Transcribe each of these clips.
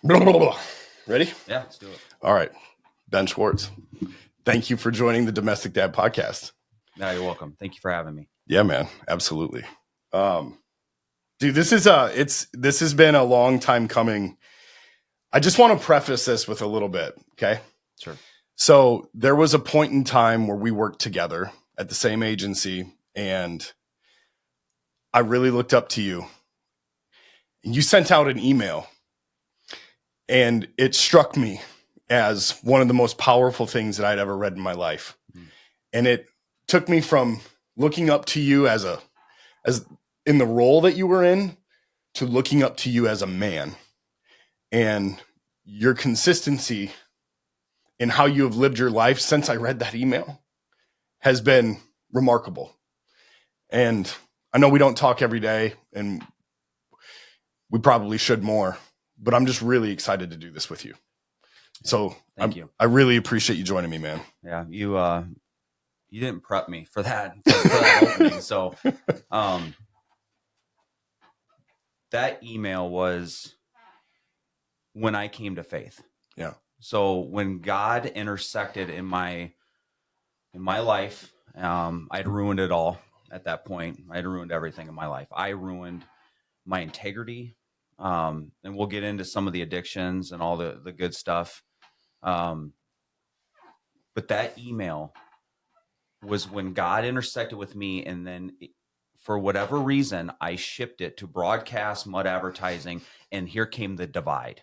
Blah, blah, blah. Ready? Yeah, let's do it. All right. Ben Schwartz, thank you for joining the Domestic Dad Podcast. No, you're welcome. Thank you for having me. Yeah, man. Absolutely. Dude, this has been a long time coming. I just want to preface this with a little bit. Okay. Sure. So there was a point in time where we worked together at the same agency, and I really looked up to you. And you sent out an email, and it struck me as one of the most powerful things that I'd ever read in my life. Mm-hmm. And it took me from looking up to you as in the role that you were in to looking up to you as a man, and your consistency in how you have lived your life since I read that email has been remarkable. And I know we don't talk every day, and we probably should more, but I'm just really excited to do this with you. So thank you. I really appreciate you joining me, man. Yeah. You didn't prep me for that, for that opening. So, that email was when I came to faith. Yeah. So when God intersected in my life, I'd ruined it all at that point. I'd ruined everything in my life. I ruined my integrity. And we'll get into some of the addictions and all the good stuff. But that email was when God intersected with me, and then for whatever reason, I shipped it to broadcast mud advertising, and here came the divide.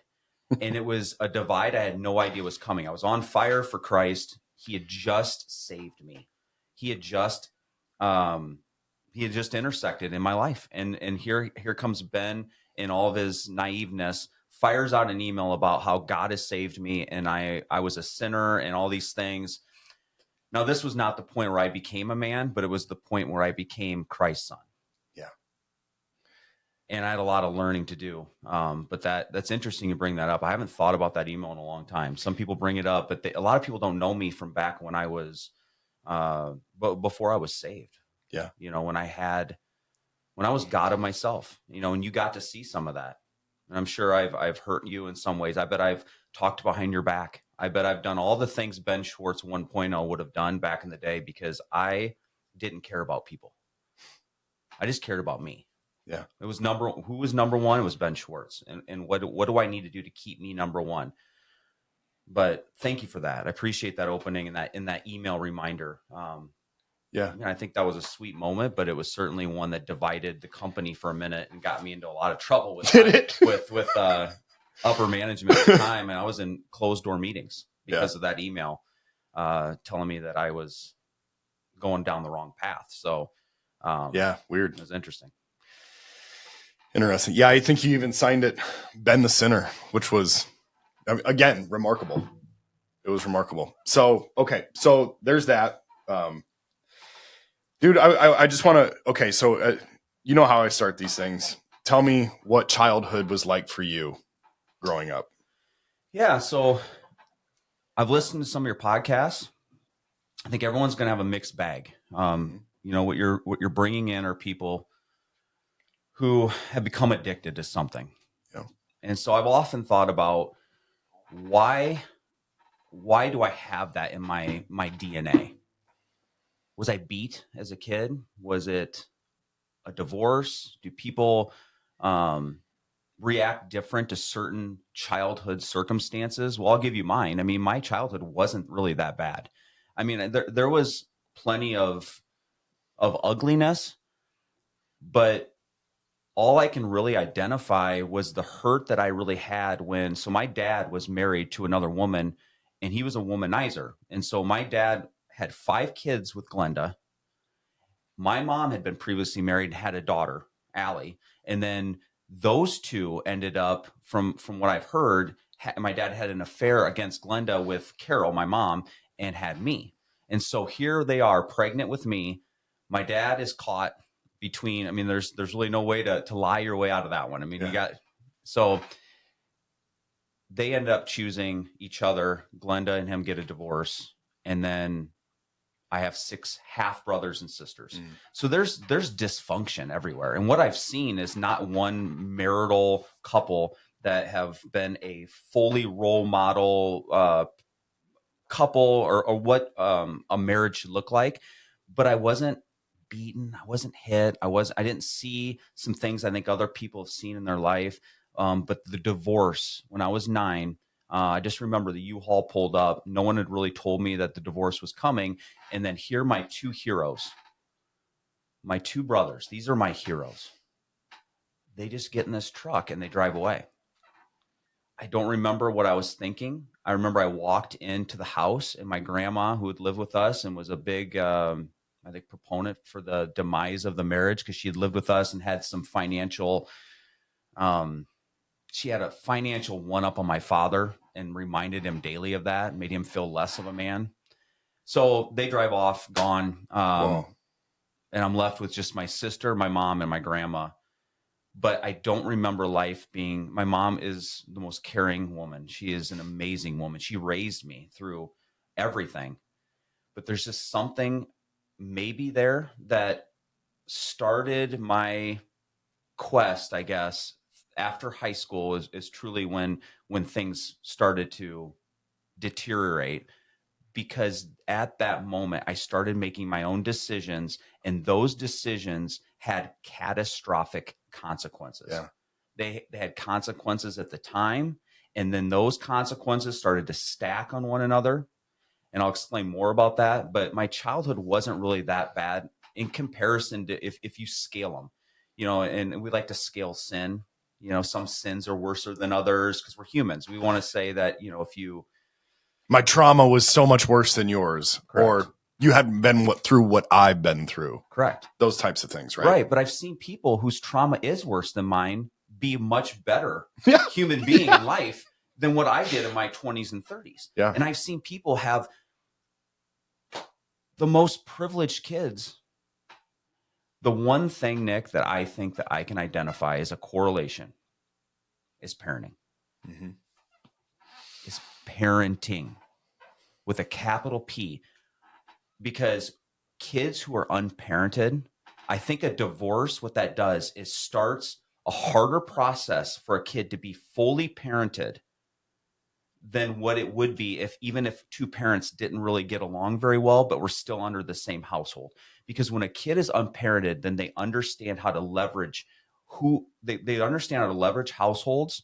And it was a divide I had no idea was coming. I was on fire for Christ. He had just saved me. He had just intersected in my life. And here comes Ben in all of his naiveness, fires out an email about how God has saved me, and I was a sinner and all these things. Now, this was not the point where I became a man, but it was the point where I became Christ's son. Yeah. And I had a lot of learning to do. But that's interesting you bring that up. I haven't thought about that email in a long time. Some people bring it up, but a lot of people don't know me from back when I was, but before I was saved. Yeah. You know, when I was God of myself, you know, and you got to see some of that. And I'm sure I've hurt you in some ways. I bet I've talked behind your back. I bet I've done all the things Ben Schwartz 1.0 would have done back in the day, because I didn't care about people. I just cared about me. Yeah. It was who was number one? It was Ben Schwartz. And what do I need to do to keep me number one? But thank you for that. I appreciate that opening and that email reminder. Yeah. I think that was a sweet moment, but it was certainly one that divided the company for a minute and got me into a lot of trouble with upper management at the time. And I was in closed door meetings because of that email, telling me that I was going down the wrong path. So, weird. It was interesting. Interesting. Yeah. I think you even signed it, Ben the Sinner, which was, again, remarkable. It was remarkable. So, okay. So there's that. Dude, I just want to, okay. So, you know how I start these things. Tell me what childhood was like for you growing up. Yeah. So I've listened to some of your podcasts. I think everyone's going to have a mixed bag. You know, what you're bringing in are people who have become addicted to something. Yeah. And so I've often thought about why do I have that in my DNA? Was I beat as a kid? Was it a divorce? Do people react different to certain childhood circumstances? Well, I'll give you mine. I mean, my childhood wasn't really that bad. I mean, there was plenty of ugliness, but all I can really identify was the hurt that I really had so my dad was married to another woman, and he was a womanizer. And so my dad had 5 kids with Glenda. My mom had been previously married and had a daughter, Allie. And then those two ended up, from what I've heard, my dad had an affair against Glenda with Carol, my mom, and had me. And so here they are, pregnant with me. My dad is caught between, I mean, there's really no way to lie your way out of that one. I mean, so they ended up choosing each other. Glenda and him get a divorce. And then I have 6 half brothers and sisters. So there's dysfunction everywhere. And what I've seen is not one marital couple that have been a fully role model couple or what a marriage should look like. But I wasn't beaten. I wasn't hit. I didn't see some things I think other people have seen in their life. But the divorce when I was 9, I just remember the U-Haul pulled up. No one had really told me that the divorce was coming. And then here are my 2 heroes, my 2 brothers. These are my heroes. They just get in this truck and they drive away. I don't remember what I was thinking. I remember I walked into the house and my grandma, who had lived with us and was a big, I think, proponent for the demise of the marriage because she had lived with us and had some financial, she had a financial one-up on my father and reminded him daily of that, made him feel less of a man. So they drive off, gone. And I'm left with just my sister, my mom, and my grandma. But I don't remember life being, my mom is the most caring woman. She is an amazing woman. She raised me through everything. But there's just something maybe there that started my quest, I guess, after high school is truly when things started to deteriorate. Because at that moment, I started making my own decisions, and those decisions had catastrophic consequences. Yeah. They had consequences at the time, and then those consequences started to stack on one another. And I'll explain more about that. But my childhood wasn't really that bad in comparison to if you scale them, and we like to scale sin. Some sins are worse than others because we're humans. We want to say that, if you, my trauma was so much worse than yours. Correct. Or you hadn't been through what I've been through. Correct. Those types of things, right? Right. But I've seen people whose trauma is worse than mine be much better Yeah. human being in life than what I did in my 20s and 30s. Yeah. And I've seen people have the most privileged kids. The one thing, Nick, that I think that I can identify as a correlation is parenting. Mm-hmm. Is parenting with a capital P. Because kids who are unparented, I think a divorce, what that does is starts a harder process for a kid to be fully parented than what it would be even if 2 parents didn't really get along very well, but were still under the same household. Because when a kid is unparented, then they understand how to leverage they understand how to leverage households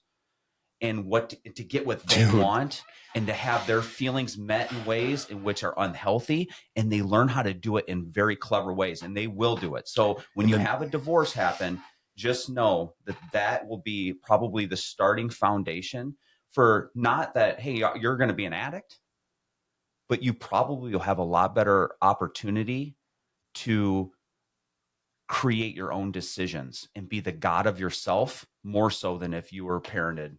and what to get what they want and to have their feelings met in ways in which are unhealthy. And they learn how to do it in very clever ways, and they will do it. So when you have a divorce happen, just know that will be probably the starting foundation for not that, hey, you're going to be an addict, but you probably will have a lot better opportunity to create your own decisions and be the God of yourself more so than if you were parented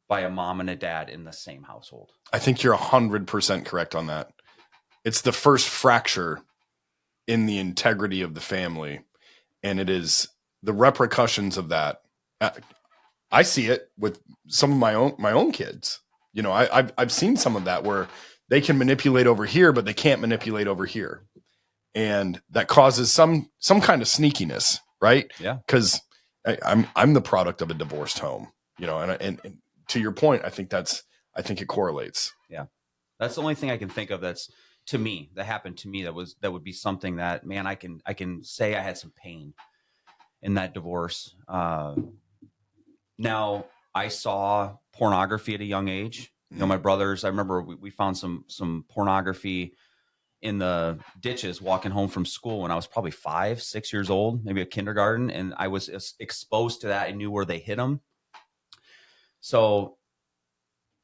by a mom and a dad in the same household. I think you're 100% correct on that. It's the first fracture in the integrity of the family, and it is the repercussions of that. I see it with some of my own kids. I've seen some of that where they can manipulate over here, but they can't manipulate over here, and that causes some kind of sneakiness, right? Yeah, because I'm the product of a divorced home, and to your point, I think it correlates. Yeah, that's the only thing I can think of that happened to me that would be something that, man, I can say I had some pain in that divorce. Now I saw pornography at a young age. My brothers, I remember we found some pornography in the ditches walking home from school when I was probably 5, 6 years old, maybe a kindergarten. And I was exposed to that. I knew where they hid them. So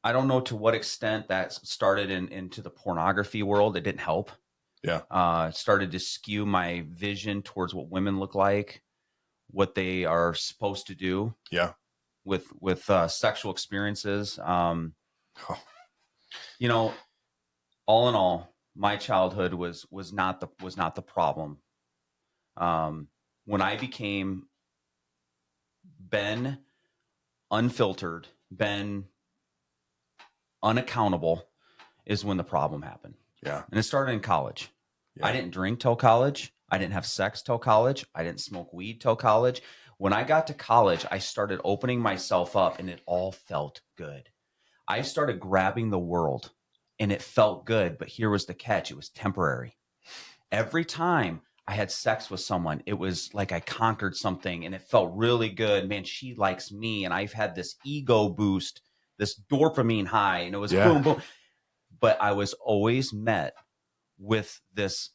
I don't know to what extent that started into the pornography world. It didn't help. Yeah. It started to skew my vision towards what women look like, what they are supposed to do. Yeah. With sexual experiences. All in all, my childhood was not the problem. When I became Ben unfiltered, Ben unaccountable, is when the problem happened. Yeah. And it started in college. Yeah. I didn't drink till college. I didn't have sex till college. I didn't smoke weed till college. When I got to college, I started opening myself up and it all felt good. I started grabbing the world and it felt good, but here was the catch. It was temporary. Every time I had sex with someone, it was like I conquered something and it felt really good. Man, she likes me. And I've had this ego boost, this dopamine high, and it was boom, boom. But I was always met with this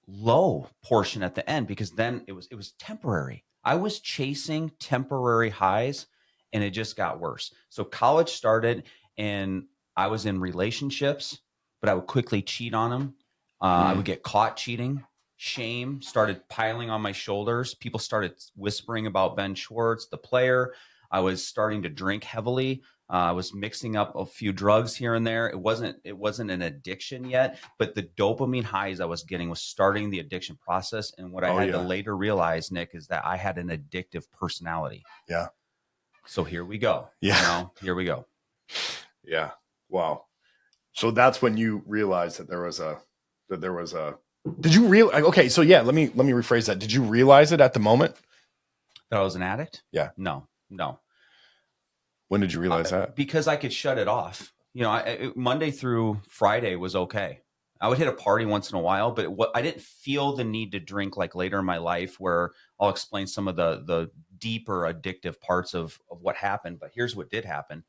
low portion at the end, because then it was temporary. I was chasing temporary highs and it just got worse. So college started and I was in relationships, but I would quickly cheat on them. I would get caught cheating. Shame started piling on my shoulders. People started whispering about Ben Schwartz, the player. I was starting to drink heavily. I was mixing up a few drugs here and there. It wasn't an addiction yet, but the dopamine highs I was getting was starting the addiction process. And what I had to later realize, Nick, is that I had an addictive personality. Yeah. So here we go. Yeah. Here we go. Yeah. Wow. So that's when you realized that there was a, did you realize? Okay. So yeah, let me rephrase that. Did you realize it at the moment that I was an addict? Yeah. No. When did you realize that? Because I could shut it off. Monday through Friday was okay. I would hit a party once in a while, but I didn't feel the need to drink like later in my life, where I'll explain some of the deeper addictive parts of what happened. But here's what did happen.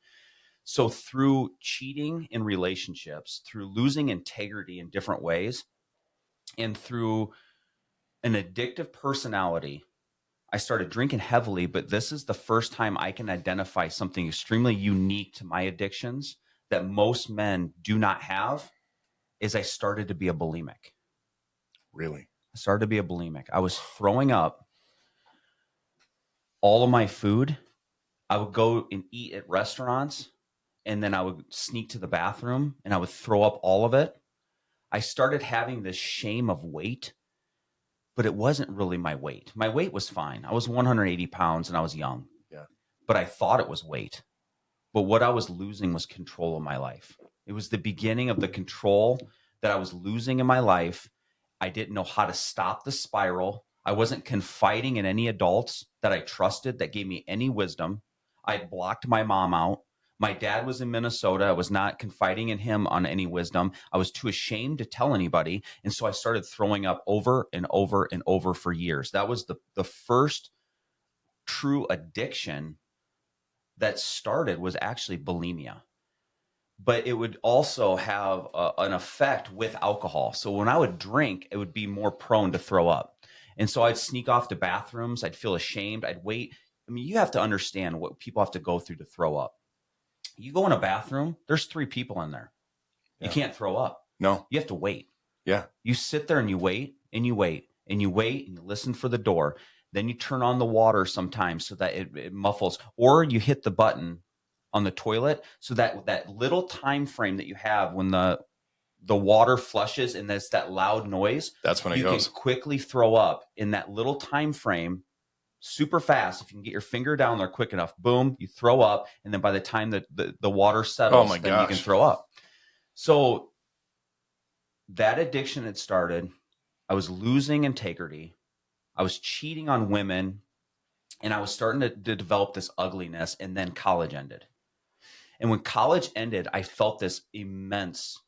So through cheating in relationships, through losing integrity in different ways, and through an addictive personality, I started drinking heavily. But this is the first time I can identify something extremely unique to my addictions that most men do not have, is I started to be a bulimic. Really? I started to be a bulimic. I was throwing up all of my food. I would go and eat at restaurants, and then I would sneak to the bathroom and I would throw up all of it. I started having this shame of weight, but it wasn't really my weight. My weight was fine. I was 180 pounds and I was young. Yeah. But I thought it was weight. But what I was losing was control of my life. It was the beginning of the control that I was losing in my life. I didn't know how to stop the spiral. I wasn't confiding in any adults that I trusted that gave me any wisdom. I blocked my mom out. My dad was in Minnesota. I was not confiding in him on any wisdom. I was too ashamed to tell anybody. And so I started throwing up over and over and over for years. That was the first true addiction that started, was actually bulimia. But it would also have an effect with alcohol. So when I would drink, it would be more prone to throw up. And so I'd sneak off to bathrooms. I'd feel ashamed. I'd wait. I mean, you have to understand what people have to go through to throw up. You go in a bathroom, there's 3 people in there. You can't throw up. No. You have to wait. Yeah. You sit there and you wait and you wait and you wait and you listen for the door. Then you turn on the water sometimes so that it muffles, or you hit the button on the toilet so that that little time frame that you have when the water flushes and there's that loud noise, that's when it goes. You can quickly throw up in that little time frame super fast. If you can get your finger down there quick enough, boom, you throw up. And then by the time that the water settles, then you can throw up. So that addiction had started. I was losing integrity. I was cheating on women, and I was starting to develop this ugliness. And then college ended. And when college ended, I felt this immense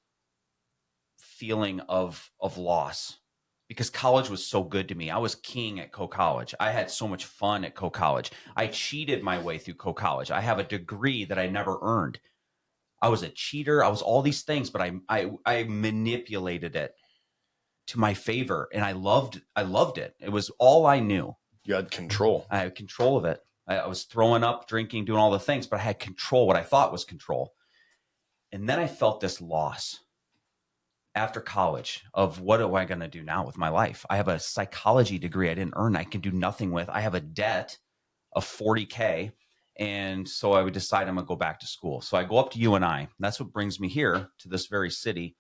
feeling of loss, because college was so good to me. I was king at co-college. I had so much fun at co-college. I cheated my way through co-college. I have a degree that I never earned. I was a cheater. I was all these things, but I manipulated it to my favor, and I loved it. It was all I knew. You had control. I had control of it. I was throwing up, drinking, doing all the things, but I had control, what I thought was control. And then I felt this loss after college of, what am I going to do now with my life? I have a psychology degree I didn't earn. I can do nothing with. I have a debt of $40K. And so I would decide I'm going to go back to school. So I go up to UNI. That's what brings me here to this very city,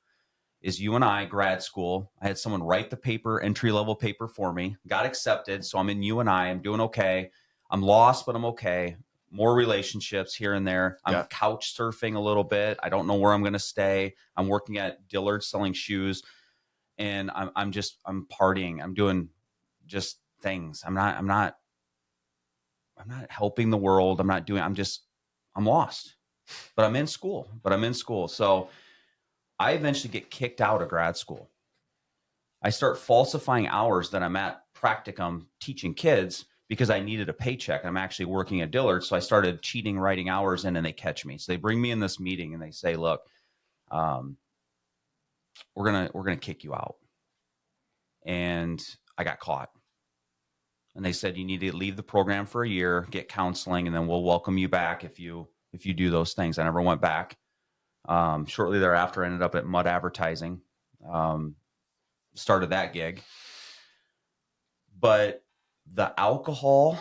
is UNI grad school. I had someone write the paper, entry-level paper for me, got accepted. So I'm in UNI. I'm doing okay. I'm lost, but I'm okay. More relationships here and there. I'm couch surfing a little bit. I don't know where I'm going to stay. I'm working at Dillard's selling shoes, and I'm partying. I'm doing just things. I'm not helping the world. I'm lost, but I'm in school. So I eventually get kicked out of grad school. I start falsifying hours that I'm at practicum teaching kids because I needed a paycheck. I'm actually working at Dillard. So I started cheating, writing hours in, and they catch me. So they bring me in this meeting and they say, look, we're going to kick you out. And I got caught. And they said, you need to leave the program for a year, get counseling, and then we'll welcome you back if you do those things. I never went back. Shortly thereafter, I ended up at Mud Advertising. Started that gig. But the alcohol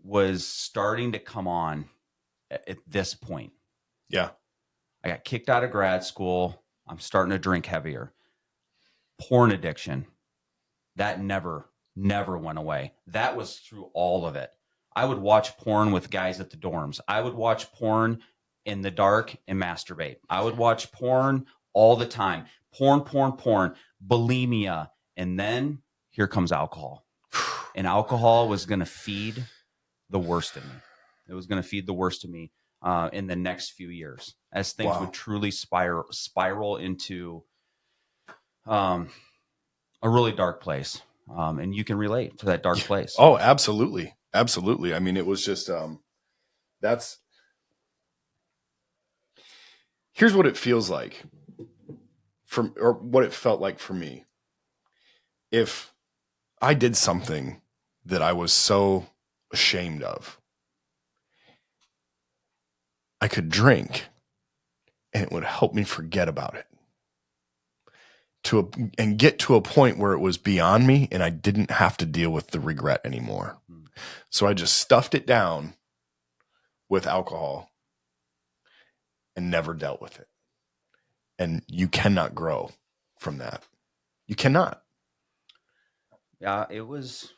was starting to come on at this point. Yeah. I got kicked out of grad school. I'm starting to drink heavier. Porn addiction. That never went away. That was through all of it. I would watch porn with guys at the dorms. I would watch porn in the dark and masturbate. I would watch porn all the time. Porn, bulimia. And then here comes alcohol. And alcohol was going to feed the worst of me. It was going to feed the worst of me in the next few years as things would truly spiral into a really dark place. And you can relate to that dark place. Oh, absolutely. Absolutely. I mean, it was just, here's what it feels like or what it felt like for me. If I did something that I was so ashamed of, I could drink and it would help me forget about it and get to a point where it was beyond me and I didn't have to deal with the regret anymore. So I just stuffed it down with alcohol and never dealt with it. And you cannot grow from that. You cannot. Yeah, it was.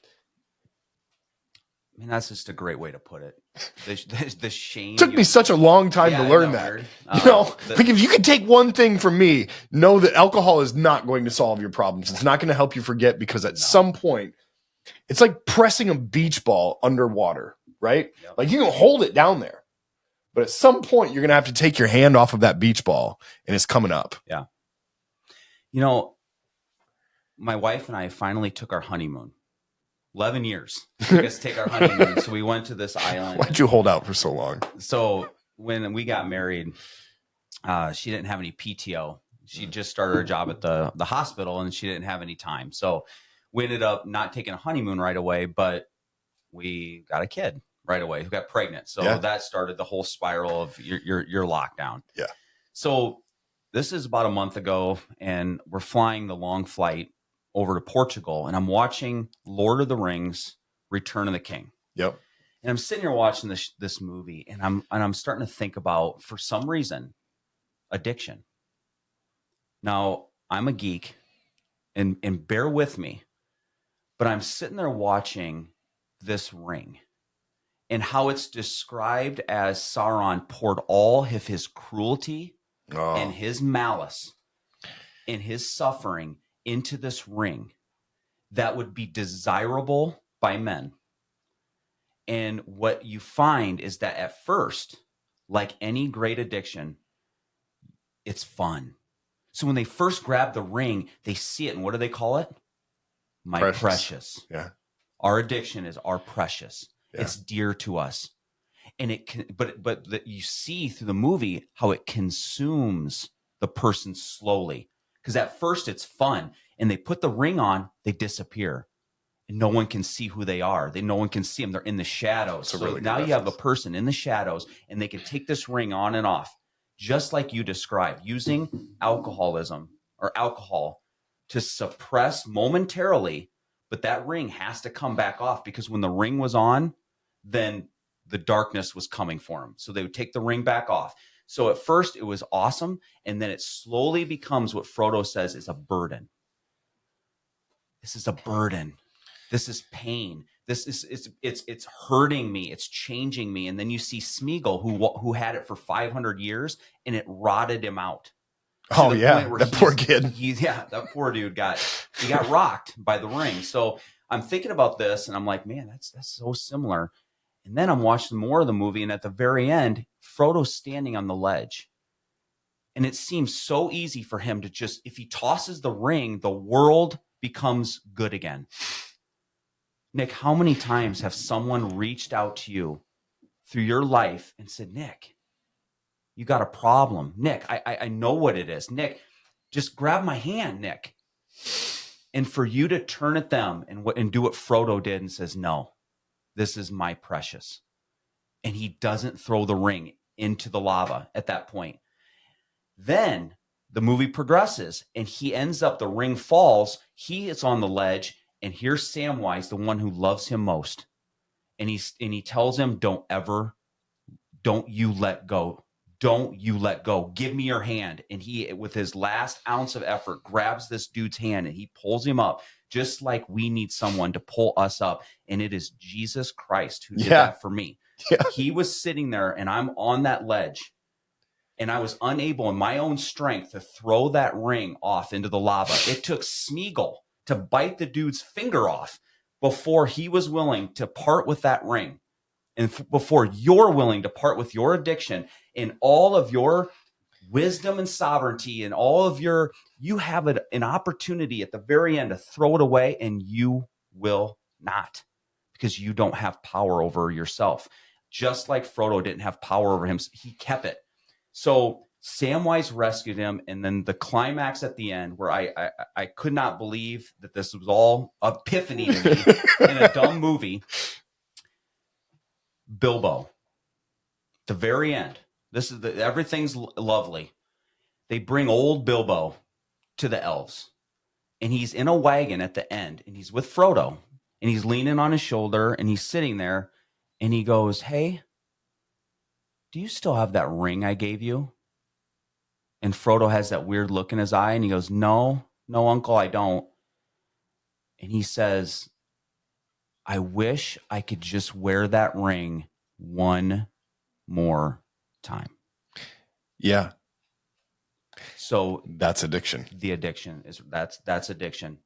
I mean, that's just a great way to put it. The shame. Took me such a long time to learn that. Like if you could take one thing from me, know that alcohol is not going to solve your problems. It's not going to help you forget because at some point, it's like pressing a beach ball underwater, right? Yep. Like you can hold it down there, but at some point you're going to have to take your hand off of that beach ball and it's coming up. Yeah. You know, my wife and I finally took our honeymoon. 11 years. It took us to take our honeymoon. So we went to this island. Why'd you hold out for so long? So when we got married, she didn't have any PTO. She just started her job at the hospital and she didn't have any time. So we ended up not taking a honeymoon right away, but we got a kid right away. We got pregnant. So that started the whole spiral of your lockdown. Yeah. So this is about a month ago and we're flying the long flight over to Portugal, and I'm watching Lord of the Rings, Return of the King. Yep. And I'm sitting here watching this movie, and I'm starting to think about, for some reason, addiction. Now, I'm a geek, and bear with me, but I'm sitting there watching this ring, and how it's described as Sauron poured all of his cruelty and his malice and his suffering into this ring that would be desirable by men. And what you find is that at first, like any great addiction, it's fun. So when they first grab the ring, they see it, and what do they call it? My precious. Yeah. Our addiction is our precious. Yeah. It's dear to us. And it can, but you see through the movie how it consumes the person slowly. Because at first it's fun, and they put the ring on, they disappear, and no one can see who they are. No one can see them. They're in the shadows. So really now you have a person in the shadows, and they can take this ring on and off, just like you described, using alcoholism or alcohol to suppress momentarily. But that ring has to come back off, because when the ring was on, then the darkness was coming for them. So they would take the ring back off. So at first it was awesome, and then it slowly becomes what Frodo says is a burden. This is a burden. This is pain. This is it's hurting me. It's changing me. And then you see Smeagol, who had it for 500 years, and it rotted him out. Oh yeah, that poor kid. That poor dude got rocked by the ring. So I'm thinking about this and I'm like, man, that's so similar. And then I'm watching more of the movie, and at the very end, Frodo's standing on the ledge. And it seems so easy for him to just, if he tosses the ring, the world becomes good again. Nick, how many times have someone reached out to you through your life and said, Nick, you got a problem. Nick, I know what it is. Nick, just grab my hand, Nick. And for you to turn at them and do what Frodo did and says, no, this is my precious. And he doesn't throw the ring into the lava at that point. Then the movie progresses and he ends up, the ring falls. He is on the ledge. And here's Samwise, the one who loves him most. And he tells him, don't you let go. Don't you let go. Give me your hand. And he, with his last ounce of effort, grabs this dude's hand and he pulls him up, just like we need someone to pull us up. And it is Jesus Christ who did that for me. Yeah. He was sitting there and I'm on that ledge and I was unable in my own strength to throw that ring off into the lava. It took Smeagol to bite the dude's finger off before he was willing to part with that ring. And before you're willing to part with your addiction and all of your wisdom and sovereignty and all of you have an opportunity at the very end to throw it away, and you will not, because you don't have power over yourself. Just like Frodo didn't have power over him, he kept it. So Samwise rescued him, and then the climax at the end, where I could not believe that this was all epiphany to me in a dumb movie. Bilbo, the very end. This is everything's lovely. They bring old Bilbo to the elves, and he's in a wagon at the end, and he's with Frodo, and he's leaning on his shoulder, and he's sitting there, and he goes, "Hey, do you still have that ring I gave you?" And Frodo has that weird look in his eye, and he goes, No, Uncle, I don't. And he says, I wish I could just wear that ring one more time. Yeah. So that's addiction. The addiction is that's addiction.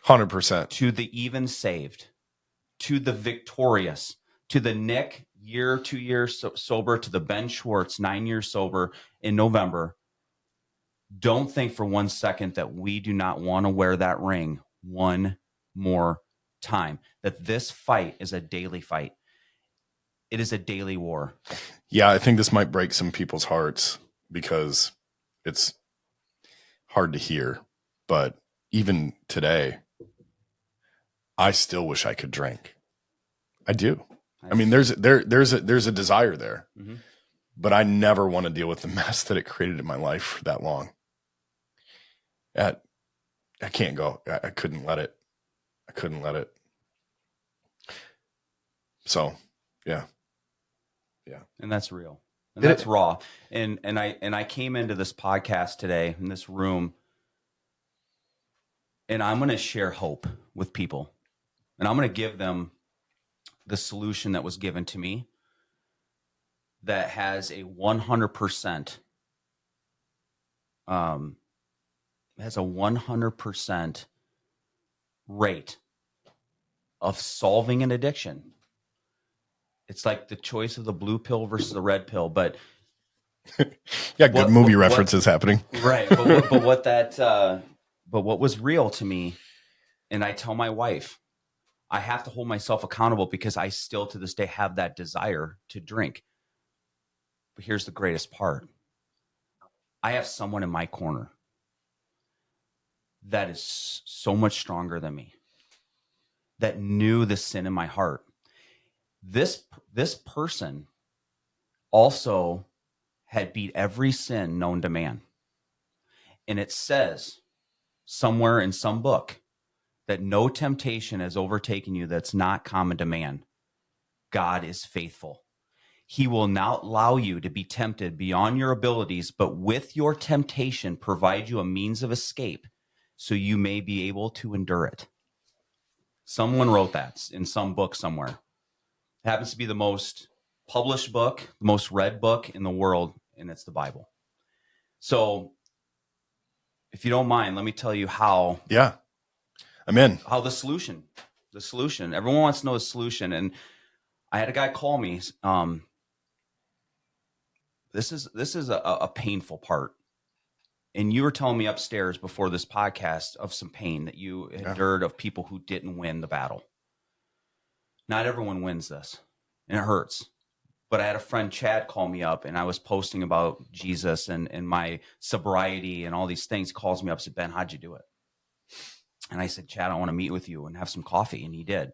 100%. To the even saved, to the victorious, to the Nick 2 years sober, to the Ben Schwartz 9 years sober in November. Don't think for 1 second that we do not want to wear that ring one more time. That this fight is a daily fight. It is a daily war. Yeah, I think this might break some people's hearts because it's hard to hear. But even today, I still wish I could drink. I do. I mean, there's a desire there, but I never want to deal with the mess that it created in my life for that long. I can't go. I couldn't let it. So, yeah. And that's real. And that's raw. And I came into this podcast today in this room, and I'm going to share hope with people, and I'm going to give them the solution that was given to me that has a 100% rate of solving an addiction. It's like the choice of the blue pill versus the red pill, but yeah, good movie references happening. Right. But what was real to me, and I tell my wife, I have to hold myself accountable because I still to this day have that desire to drink. But here's the greatest part. I have someone in my corner that is so much stronger than me, that knew the sin in my heart. This person also had beat every sin known to man. And it says somewhere in some book that no temptation has overtaken you that's not common to man. God is faithful. He will not allow you to be tempted beyond your abilities, but with your temptation, provide you a means of escape so you may be able to endure it. Someone wrote that in some book somewhere. It happens to be the most published book, the most read book in the world, and it's the Bible. So if you don't mind, let me tell you how. Yeah, I'm in. How the solution The solution. Everyone wants to know the solution. And I had a guy call me. This is a painful part. And you were telling me upstairs before this podcast of some pain that you endured of people who didn't win the battle. Not everyone wins this, and it hurts. But I had a friend, Chad, call me up, and I was posting about Jesus and my sobriety and all these things. He calls me up and said, Ben, how'd you do it? And I said, Chad, I want to meet with you and have some coffee. And he did.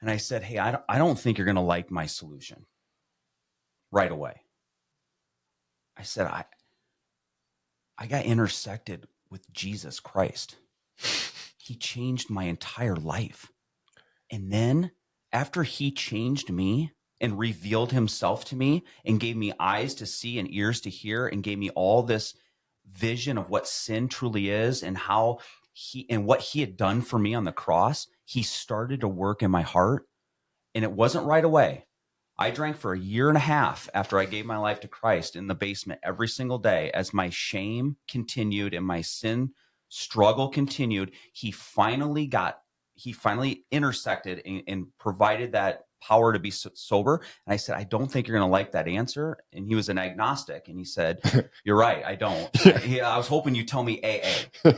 And I said, hey, I don't think you're going to like my solution right away. I said, I got intersected with Jesus Christ. He changed my entire life. And then after he changed me and revealed himself to me and gave me eyes to see and ears to hear and gave me all this vision of what sin truly is and how what he had done for me on the cross, he started to work in my heart. And it wasn't right away. I drank for 1.5 years after I gave my life to Christ in the basement every single day. As my shame continued and my sin struggle continued, he finally intersected and provided that power to be sober. And I said, I don't think you're going to like that answer. And he was an agnostic. And he said, you're right, I don't. I was hoping you'd tell me AA.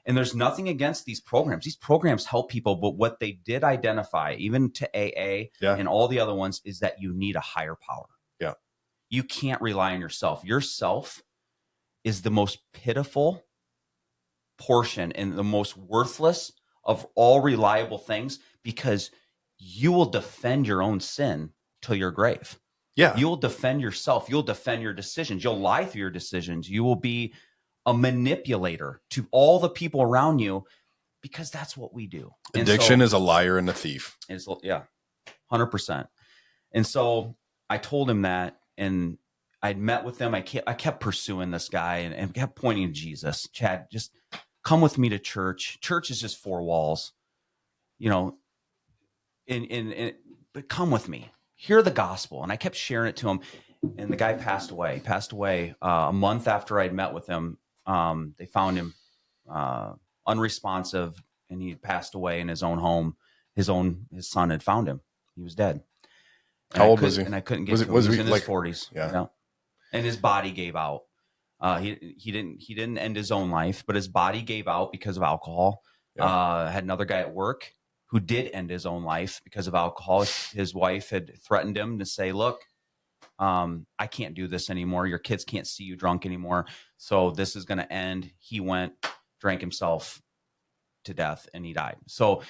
And there's nothing against these programs. These programs help people, but what they did identify, even to AA and all the other ones, is that you need a higher power. Yeah. You can't rely on yourself. Yourself is the most pitiful portion and the most worthless of all reliable things, because you will defend your own sin till your grave. Yeah. You'll defend yourself. You'll defend your decisions. You'll lie through your decisions. You will be a manipulator to all the people around you, because that's what we do. Addiction is a liar and a thief. It's 100%. And so I told him that, and I'd met with him. I kept pursuing this guy and kept pointing to Jesus. Chad, just come with me to church. Church is just 4 walls, but come with me. Hear the gospel. And I kept sharing it to him. And the guy passed away. He passed away a month after I'd met with him. They found him unresponsive, and he passed away in his own home. His son had found him. He was dead. How old was he? And I couldn't get to him. He was in his 40s. Yeah. And his body gave out. He didn't end his own life, but his body gave out because of alcohol. Had another guy at work who did end his own life because of alcohol. His wife had threatened him to say, look, I can't do this anymore. Your kids can't see you drunk anymore. So this is going to end. He went, drank himself to death, and he died. So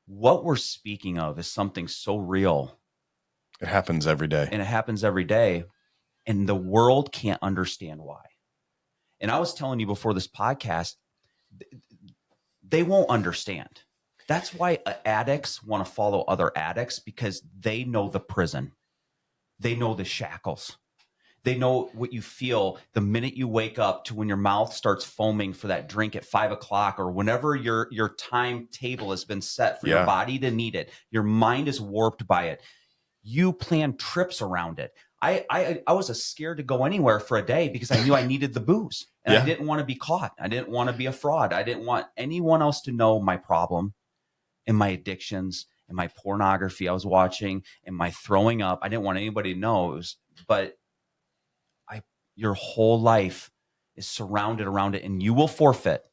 what we're speaking of is something so real. It happens every day. And it happens every day. And the world can't understand why. And I was telling you before this podcast, they won't understand. That's why addicts want to follow other addicts, because they know the prison. They know the shackles. They know what you feel the minute you wake up to when your mouth starts foaming for that drink at 5 o'clock, or whenever your timetable has been set for your body to need it. Your mind is warped by it. You plan trips around it. I was scared to go anywhere for a day because I knew I needed the booze, and I didn't want to be caught. I didn't want to be a fraud. I didn't want anyone else to know my problem and my addictions and my pornography I was watching and my throwing up. I didn't want anybody to know. But your whole life is surrounded around it, and you will forfeit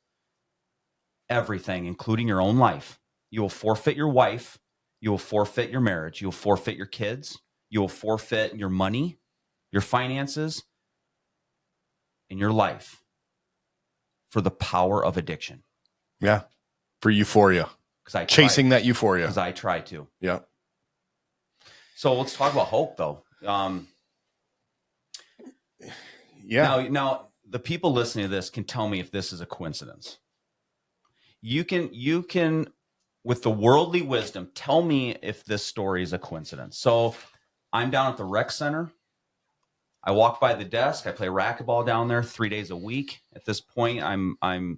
everything, including your own life. You will forfeit your wife. You will forfeit your marriage. You will forfeit your kids. You will forfeit your money, your finances, and your life for the power of addiction. Yeah. For euphoria. Chasing that euphoria. Because I tried to. Yeah. So let's talk about hope, though. Now, the people listening to this can tell me if this is a coincidence. You can, with the worldly wisdom, tell me if this story is a coincidence. So I'm down at the rec center. I walk by the desk. I play racquetball down there 3 days a week. At this point, I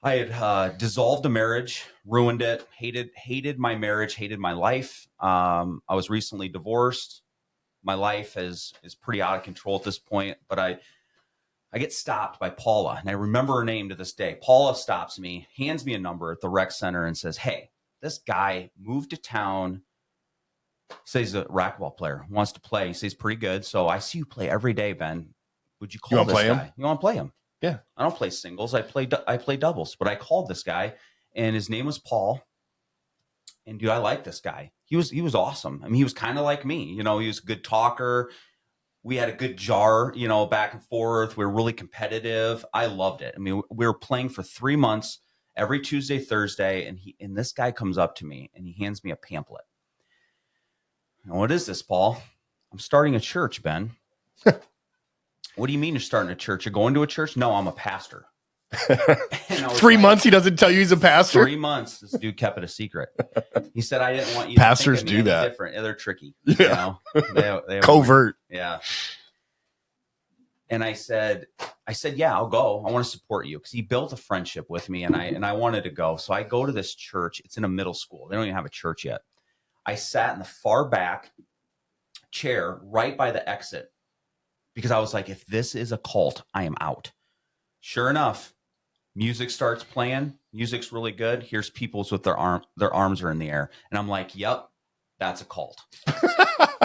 had dissolved a marriage, ruined it, hated my marriage, hated my life. I was recently divorced. My life is pretty out of control at this point, but I get stopped by Paula, and I remember her name to this day. Paula stops me, hands me a number at the rec center, and says, "Hey, this guy moved to town. Says he's a racquetball player, wants to play. He says he's pretty good. So I see you play every day, Ben. Would you call this guy? You want to play him? Yeah. I don't play singles. I play doubles. But I called this guy, and his name was Paul. And dude, I like this guy. He was awesome. I mean, he was kind of like me. You know, he was a good talker. We had a good jar, you know, back and forth. We were really competitive. I loved it. I mean, we were playing for 3 months every Tuesday, Thursday, and this guy comes up to me and he hands me a pamphlet. And what is this, Paul? I'm starting a church, Ben. What do you mean you're starting a church? You're going to a church? No, I'm a pastor. 3 months he doesn't tell you he's a pastor? 3 months this dude kept it a secret. He said, I didn't want you Pastors to think of me do any that. different. Yeah, they're tricky. Yeah. You know? They Covert. Yeah. And I said, yeah, I'll go. I want to support you, because he built a friendship with me, and I wanted to go. So I go to this church. It's in a middle school. They don't even have a church yet. I sat in the far back chair right by the exit, because I was like, if this is a cult, I am out. Sure enough, music starts playing. Music's really good. Here's people's with their arms are in the air. And I'm like, yep, that's a cult.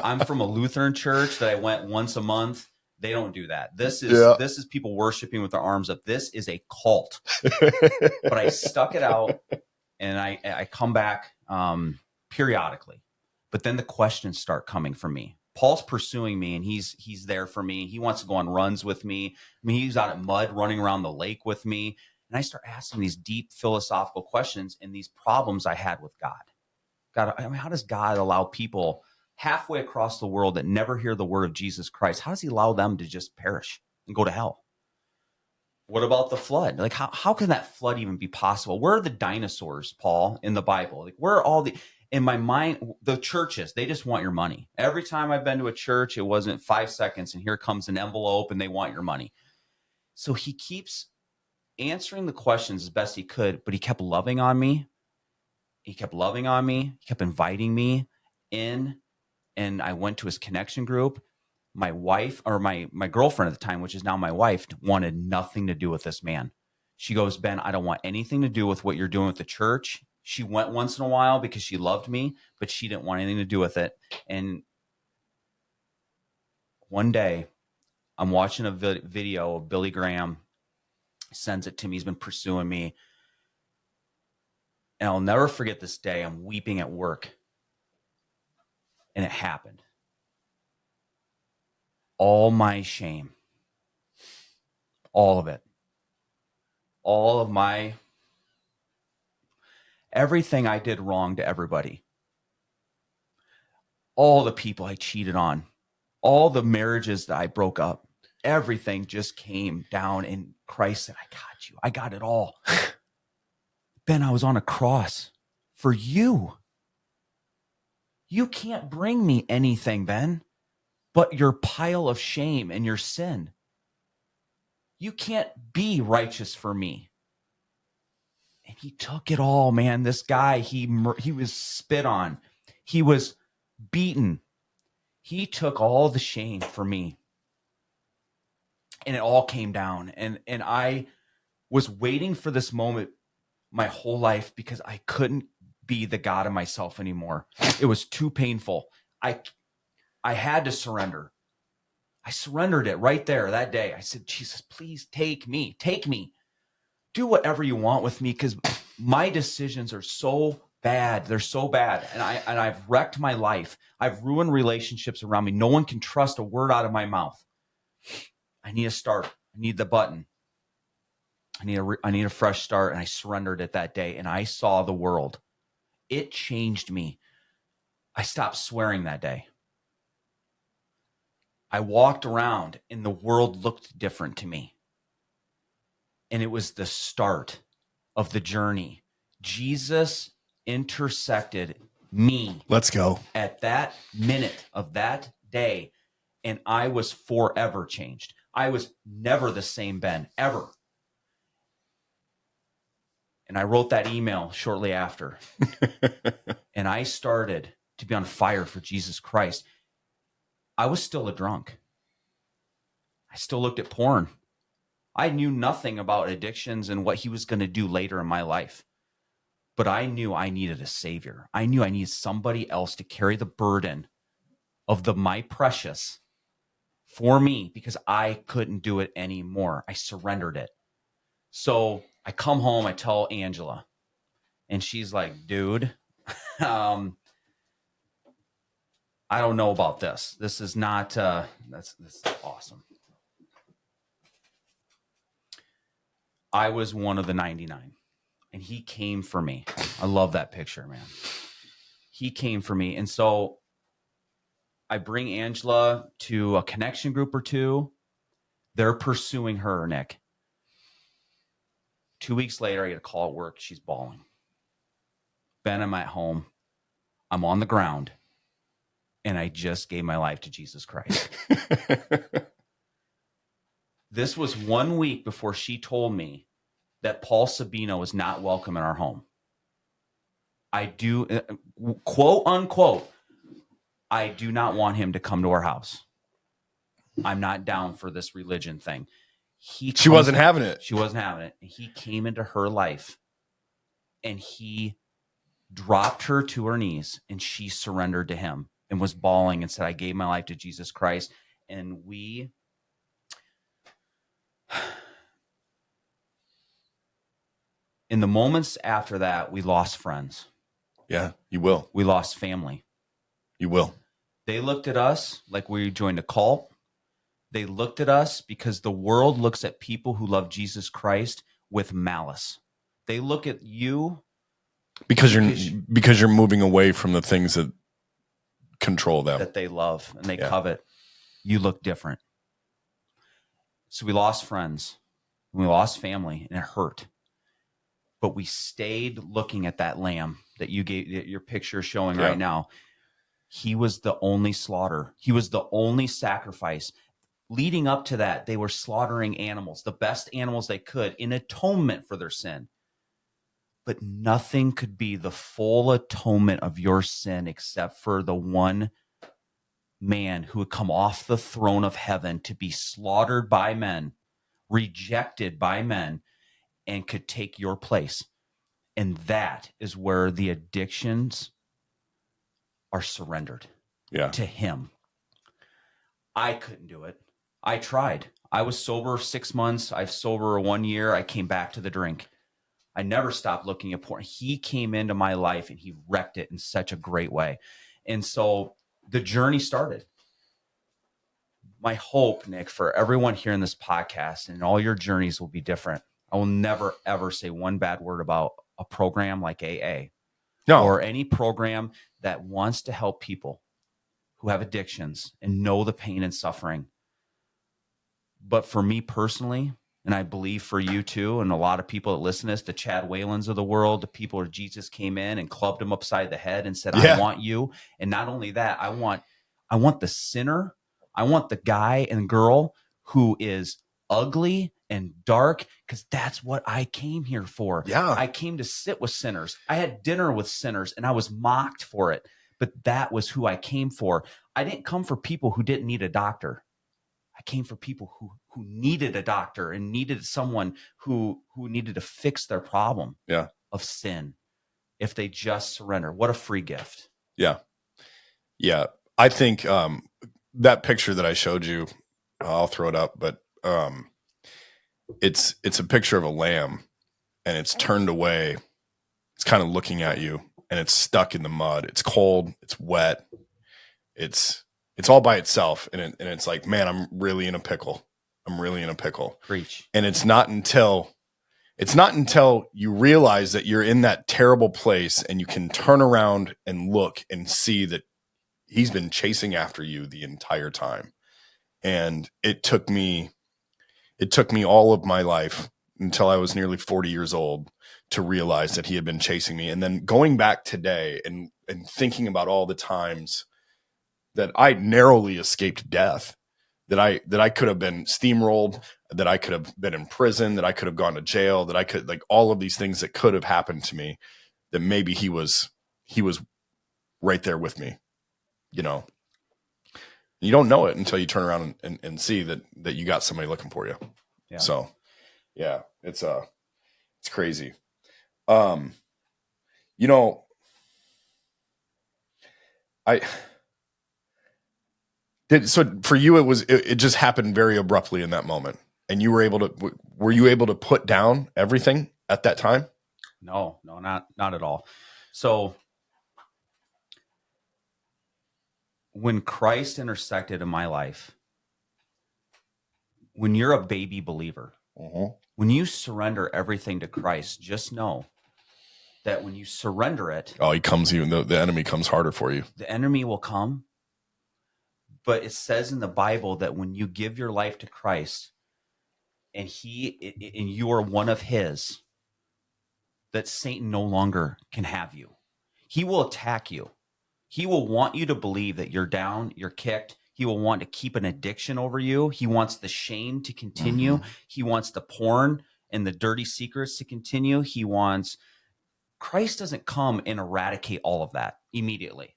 I'm from a Lutheran church that I went once a month. They don't do that. This is people worshiping with their arms up. This is a cult. But I stuck it out, and I come back periodically. But then the questions start coming from me. Paul's pursuing me, and he's there for me. He wants to go on runs with me. I mean, he's out at mud running around the lake with me. And I start asking these deep philosophical questions and these problems I had with God. God, I mean, how does God allow people halfway across the world that never hear the word of Jesus Christ? How does he allow them to just perish and go to hell? What about the flood? Like, how can that flood even be possible? Where are the dinosaurs, Paul, in the Bible? Like, where are all the... In my mind, the churches, they just want your money. Every time I've been to a church, it wasn't 5 seconds, and here comes an envelope, and they want your money. So he keeps answering the questions as best he could, but he kept loving on me. He kept loving on me. He kept inviting me in, and I went to his connection group. My wife, or my girlfriend at the time, which is now my wife, wanted nothing to do with this man. She goes, Ben, I don't want anything to do with what you're doing with the church. She went once in a while because she loved me, but she didn't want anything to do with it. And one day, I'm watching a video of Billy Graham. Sends it to me. He's been pursuing me. And I'll never forget this day. I'm weeping at work. And it happened. All my shame. All of it. All of my... Everything I did wrong to everybody. All the people I cheated on. All the marriages that I broke up. Everything just came down, and Christ said, I got you. I got it all. Ben, I was on a cross for you. You can't bring me anything, Ben, but your pile of shame and your sin. You can't be righteous for me. And he took it all, man. This guy, he was spit on. He was beaten. He took all the shame for me. And it all came down. And I was waiting for this moment my whole life, because I couldn't be the God of myself anymore. It was too painful. I had to surrender. I surrendered it right there that day. I said, Jesus, please take me. Take me. Do whatever you want with me, because my decisions are so bad. They're so bad. And I've wrecked my life. I've ruined relationships around me. No one can trust a word out of my mouth. I need a start. I need the button. I need a fresh start. And I surrendered it that day, and I saw the world. It changed me. I stopped swearing that day. I walked around, and the world looked different to me. And it was the start of the journey. Jesus intersected me. Let's go. At that minute of that day, and I was forever changed. I was never the same Ben, ever. And I wrote that email shortly after. And I started to be on fire for Jesus Christ. I was still a drunk. I still looked at porn. I knew nothing about addictions and what he was going to do later in my life. But I knew I needed a savior. I knew I needed somebody else to carry the burden of my precious for me, because I couldn't do it anymore. I surrendered it. So I come home, I tell Angela, and she's like, dude, I don't know about this. This is not, that's awesome. I was one of the 99, and he came for me. I love that picture, man. He came for me. And so I bring Angela to a connection group or two. They're pursuing her, Nick. 2 weeks later, I get a call at work. She's bawling. Ben, I'm at home. I'm on the ground, and I just gave my life to Jesus Christ. This was 1 week before she told me that Paul Sabino is not welcome in our home. I do, quote unquote, I do not want him to come to our house. I'm not down for this religion thing. She wasn't having it. She wasn't having it. He came into her life, and he dropped her to her knees, and she surrendered to him and was bawling and said, I gave my life to Jesus Christ. And in the moments after that, we lost friends. Yeah, you will. We lost family. You will. They looked at us like we joined a cult. They looked at us because the world looks at people who love Jesus Christ with malice. They look at you because you're moving away from the things that control them, that they love and they covet. You look different. So we lost friends. We lost family, and it hurt. But we stayed looking at that lamb that you gave, that your picture is showing right now. He was the only slaughter. He was the only sacrifice. Leading up to that, they were slaughtering animals, the best animals they could, in atonement for their sin. But nothing could be the full atonement of your sin except for the one man who would come off the throne of heaven to be slaughtered by men, rejected by men, and could take your place. And that is where the addictions are surrendered to him. I couldn't do it. I tried. I was sober 6 months. I've sober 1 year. I came back to the drink. I never stopped looking at porn. He came into my life and he wrecked it in such a great way. And so the journey started. My hope, Nick, for everyone here in this podcast, and all your journeys will be different. I will never, ever say one bad word about a program like AA or any program that wants to help people who have addictions and know the pain and suffering. But for me personally, and I believe for you too, and a lot of people that listen to this, the Chad Whalens of the world, the people where Jesus came in and clubbed him upside the head and said, I want you. And not only that, I want the sinner. I want the guy and girl who is ugly and dark, because that's what I came here for. Yeah. I came to sit with sinners. I had dinner with sinners and I was mocked for it. But that was who I came for. I didn't come for people who didn't need a doctor. I came for people who needed a doctor and needed someone who needed to fix their problem of sin if they just surrender. What a free gift. Yeah. Yeah. I think that picture that I showed you, I'll throw it up, but it's a picture of a lamb, and it's turned away. It's kind of looking at you, and it's stuck in the mud. It's cold. It's wet. It's all by itself. And it's like, man, I'm really in a pickle. Preach. And it's not until you realize that you're in that terrible place and you can turn around and look and see that he's been chasing after you the entire time. And it took me all of my life until I was nearly 40 years old to realize that he had been chasing me. And then going back today and thinking about all the times that I narrowly escaped death, that I could have been steamrolled, that I could have been in prison, that I could have gone to jail, that I could, like, all of these things that could have happened to me, that maybe he was right there with me. You know, you don't know it until you turn around and see that you got somebody looking for you. Yeah. So yeah, it's crazy. You know, I did. So for you, it just happened very abruptly in that moment. And you were you able to put down everything at that time? No, not at all. So when Christ intersected in my life, when you're a baby believer, when you surrender everything to Christ, just know that when you surrender it, oh, he comes, even though the enemy comes harder for you. The enemy will come. But it says in the Bible that when you give your life to Christ and you are one of his, that Satan no longer can have you. He will attack you. He will want you to believe that you're down, you're kicked. He will want to keep an addiction over you. He wants the shame to continue. He wants the porn and the dirty secrets to continue. Christ doesn't come and eradicate all of that immediately.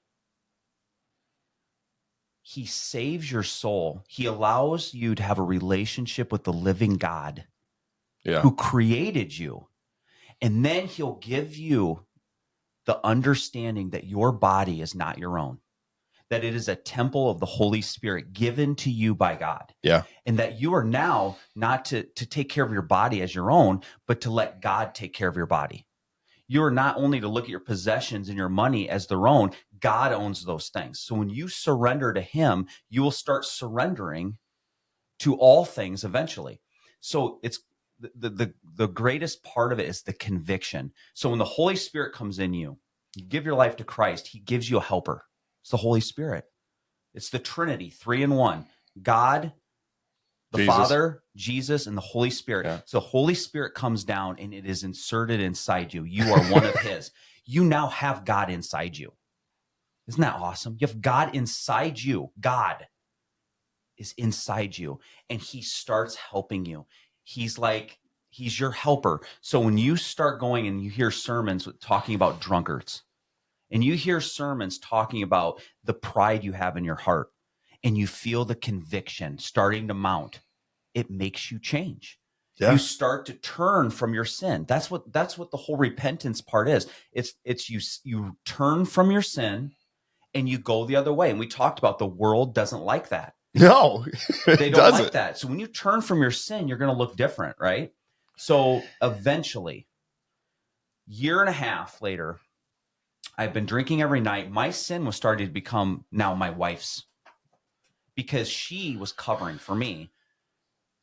He saves your soul. He allows you to have a relationship with the living God who created you. And then he'll give you the understanding that your body is not your own, that it is a temple of the Holy Spirit given to you by God. Yeah. And that you are now not to take care of your body as your own, but to let God take care of your body. You are not only to look at your possessions and your money as their own, God owns those things. So when you surrender to him, you will start surrendering to all things eventually. So it's the greatest part of it is the conviction. So when the Holy Spirit comes in you, you give your life to Christ, he gives you a helper. It's the Holy Spirit. It's the Trinity, 3 in 1. God, the Jesus. Father, Jesus, and the Holy Spirit. Yeah. So Holy Spirit comes down and it is inserted inside you. You are one of his. You now have God inside you. Isn't that awesome? You have God inside you. God is inside you and he starts helping you. He's your helper. So when you start going and you hear sermons talking about drunkards and you hear sermons talking about the pride you have in your heart and you feel the conviction starting to mount, it makes you change. Yeah. You start to turn from your sin. That's what the whole repentance part is. It's you turn from your sin and you go the other way. And we talked about the world doesn't like that. No, they don't like that. So when you turn from your sin, you're going to look different, right? So eventually, 1.5 years later, I've been drinking every night. My sin was starting to become now my wife's because she was covering for me.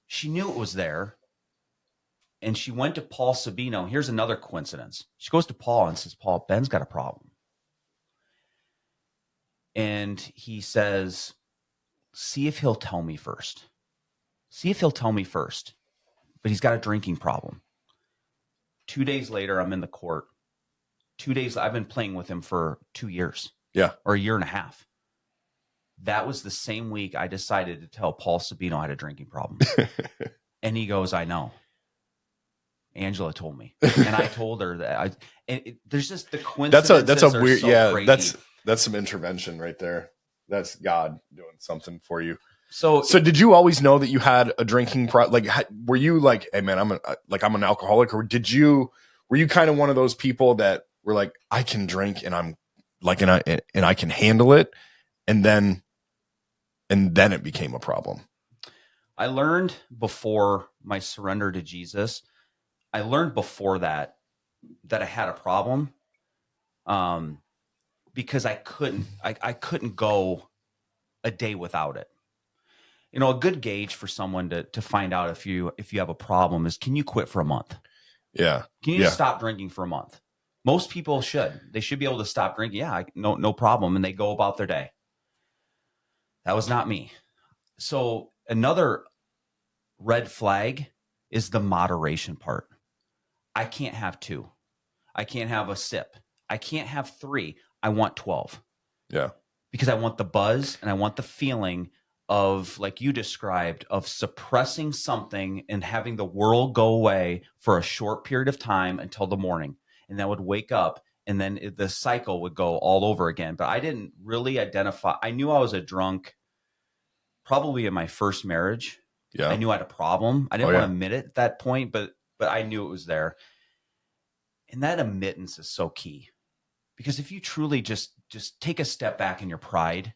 She knew it was there. And she went to Paul Sabino. Here's another coincidence. She goes to Paul and says, Paul, Ben's got a problem. And he says, see if he'll tell me first. But he's got a drinking problem. 2 days later, I'm in the court. 2 days, I've been playing with him for 2 years. Yeah. Or 1.5 years. That was the same week I decided to tell Paul Sabino I had a drinking problem. And he goes, I know. Angela told me. And I told her that there's just the coincidences. That's a weird, so crazy. That's some intervention right there. That's God doing something for you. So did you always know that you had a drinking problem? Like, were you like, hey man, I'm an alcoholic, or were you kind of one of those people that were like, I can drink and I'm like, and I can handle it. And then it became a problem. I learned before my surrender to Jesus, I learned before that I had a problem. Because I couldn't go a day without it. You know, a good gauge for someone to find out if you have a problem is, can you quit for a month? Yeah. Can you just stop drinking for a month? Most people should. They should be able to stop drinking. Yeah, no problem. And they go about their day. That was not me. So another red flag is the moderation part. I can't have 2. I can't have a sip. I can't have 3. I want 12. Yeah. Because I want the buzz and I want the feeling of, like you described, of suppressing something and having the world go away for a short period of time until the morning. And then I would wake up and then the cycle would go all over again. But I didn't really identify. I knew I was a drunk probably in my first marriage. Yeah. I knew I had a problem. I didn't want to admit it at that point, but I knew it was there. And that admittance is so key. Because if you truly just take a step back in your pride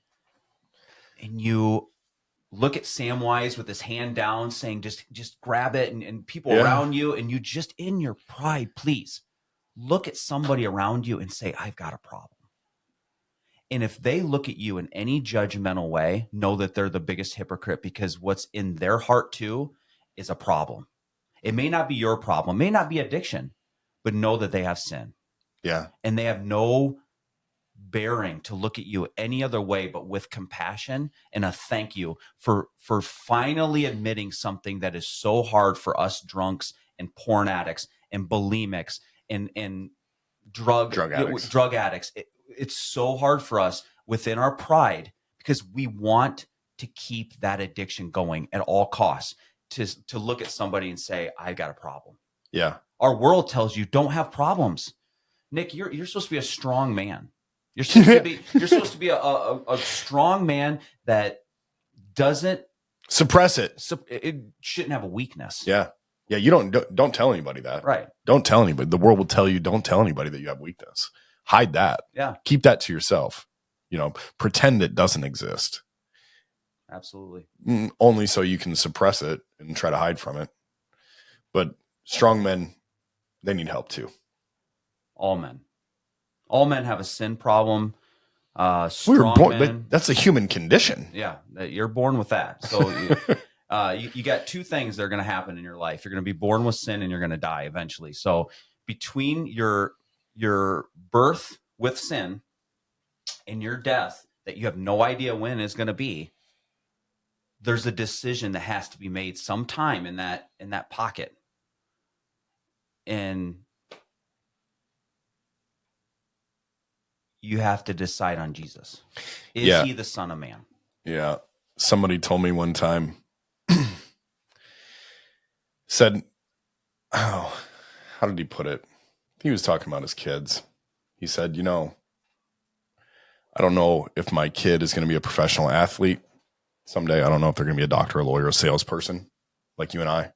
and you look at Samwise with his hand down saying, just grab it, and people around you, and you just in your pride, please look at somebody around you and say, I've got a problem. And if they look at you in any judgmental way, know that they're the biggest hypocrite, because what's in their heart too is a problem. It may not be your problem, may not be addiction, but know that they have sin. Yeah. And they have no bearing to look at you any other way but with compassion and a thank you for finally admitting something that is so hard for us drunks and porn addicts and bulimics and drug addicts. It's so hard for us within our pride, because we want to keep that addiction going at all costs, to look at somebody and say, I've got a problem. Yeah. Our world tells you don't have problems. Nick, you're supposed to be a strong man. You're supposed to be a strong man that doesn't suppress it. It shouldn't have a weakness. Yeah. Yeah. You don't tell anybody that. Right. Don't tell anybody. The world will tell you, don't tell anybody that you have weakness. Hide that. Yeah. Keep that to yourself. Pretend it doesn't exist. Absolutely. Only so you can suppress it and try to hide from it. But strong men, they need help too. All men have a sin problem. We were born, but that's a human condition. Yeah, you're born with that. So you got two things that are going to happen in your life. You're going to be born with sin, and you're going to die eventually. So between your birth with sin and your death, that you have no idea when is going to be, there's a decision that has to be made sometime in that pocket. And you have to decide on Jesus. Is he the Son of Man? Yeah. Somebody told me one time, said, how did he put it? He was talking about his kids. He said, I don't know if my kid is going to be a professional athlete someday. I don't know if they're going to be a doctor, a lawyer, a salesperson like you and I.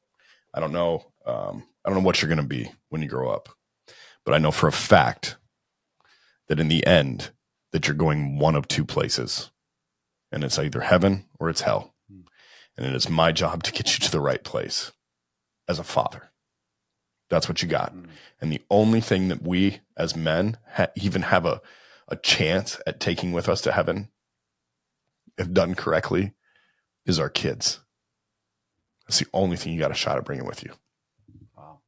I don't know. I don't know what you're going to be when you grow up, but I know for a fact that in the end, that you're going one of two places, and it's either heaven or it's hell. And it is my job to get you to the right place as a father. That's what you got. And the only thing that we as men even have a chance at taking with us to heaven, if done correctly, is our kids. That's the only thing you got a shot at bringing with you. Wow.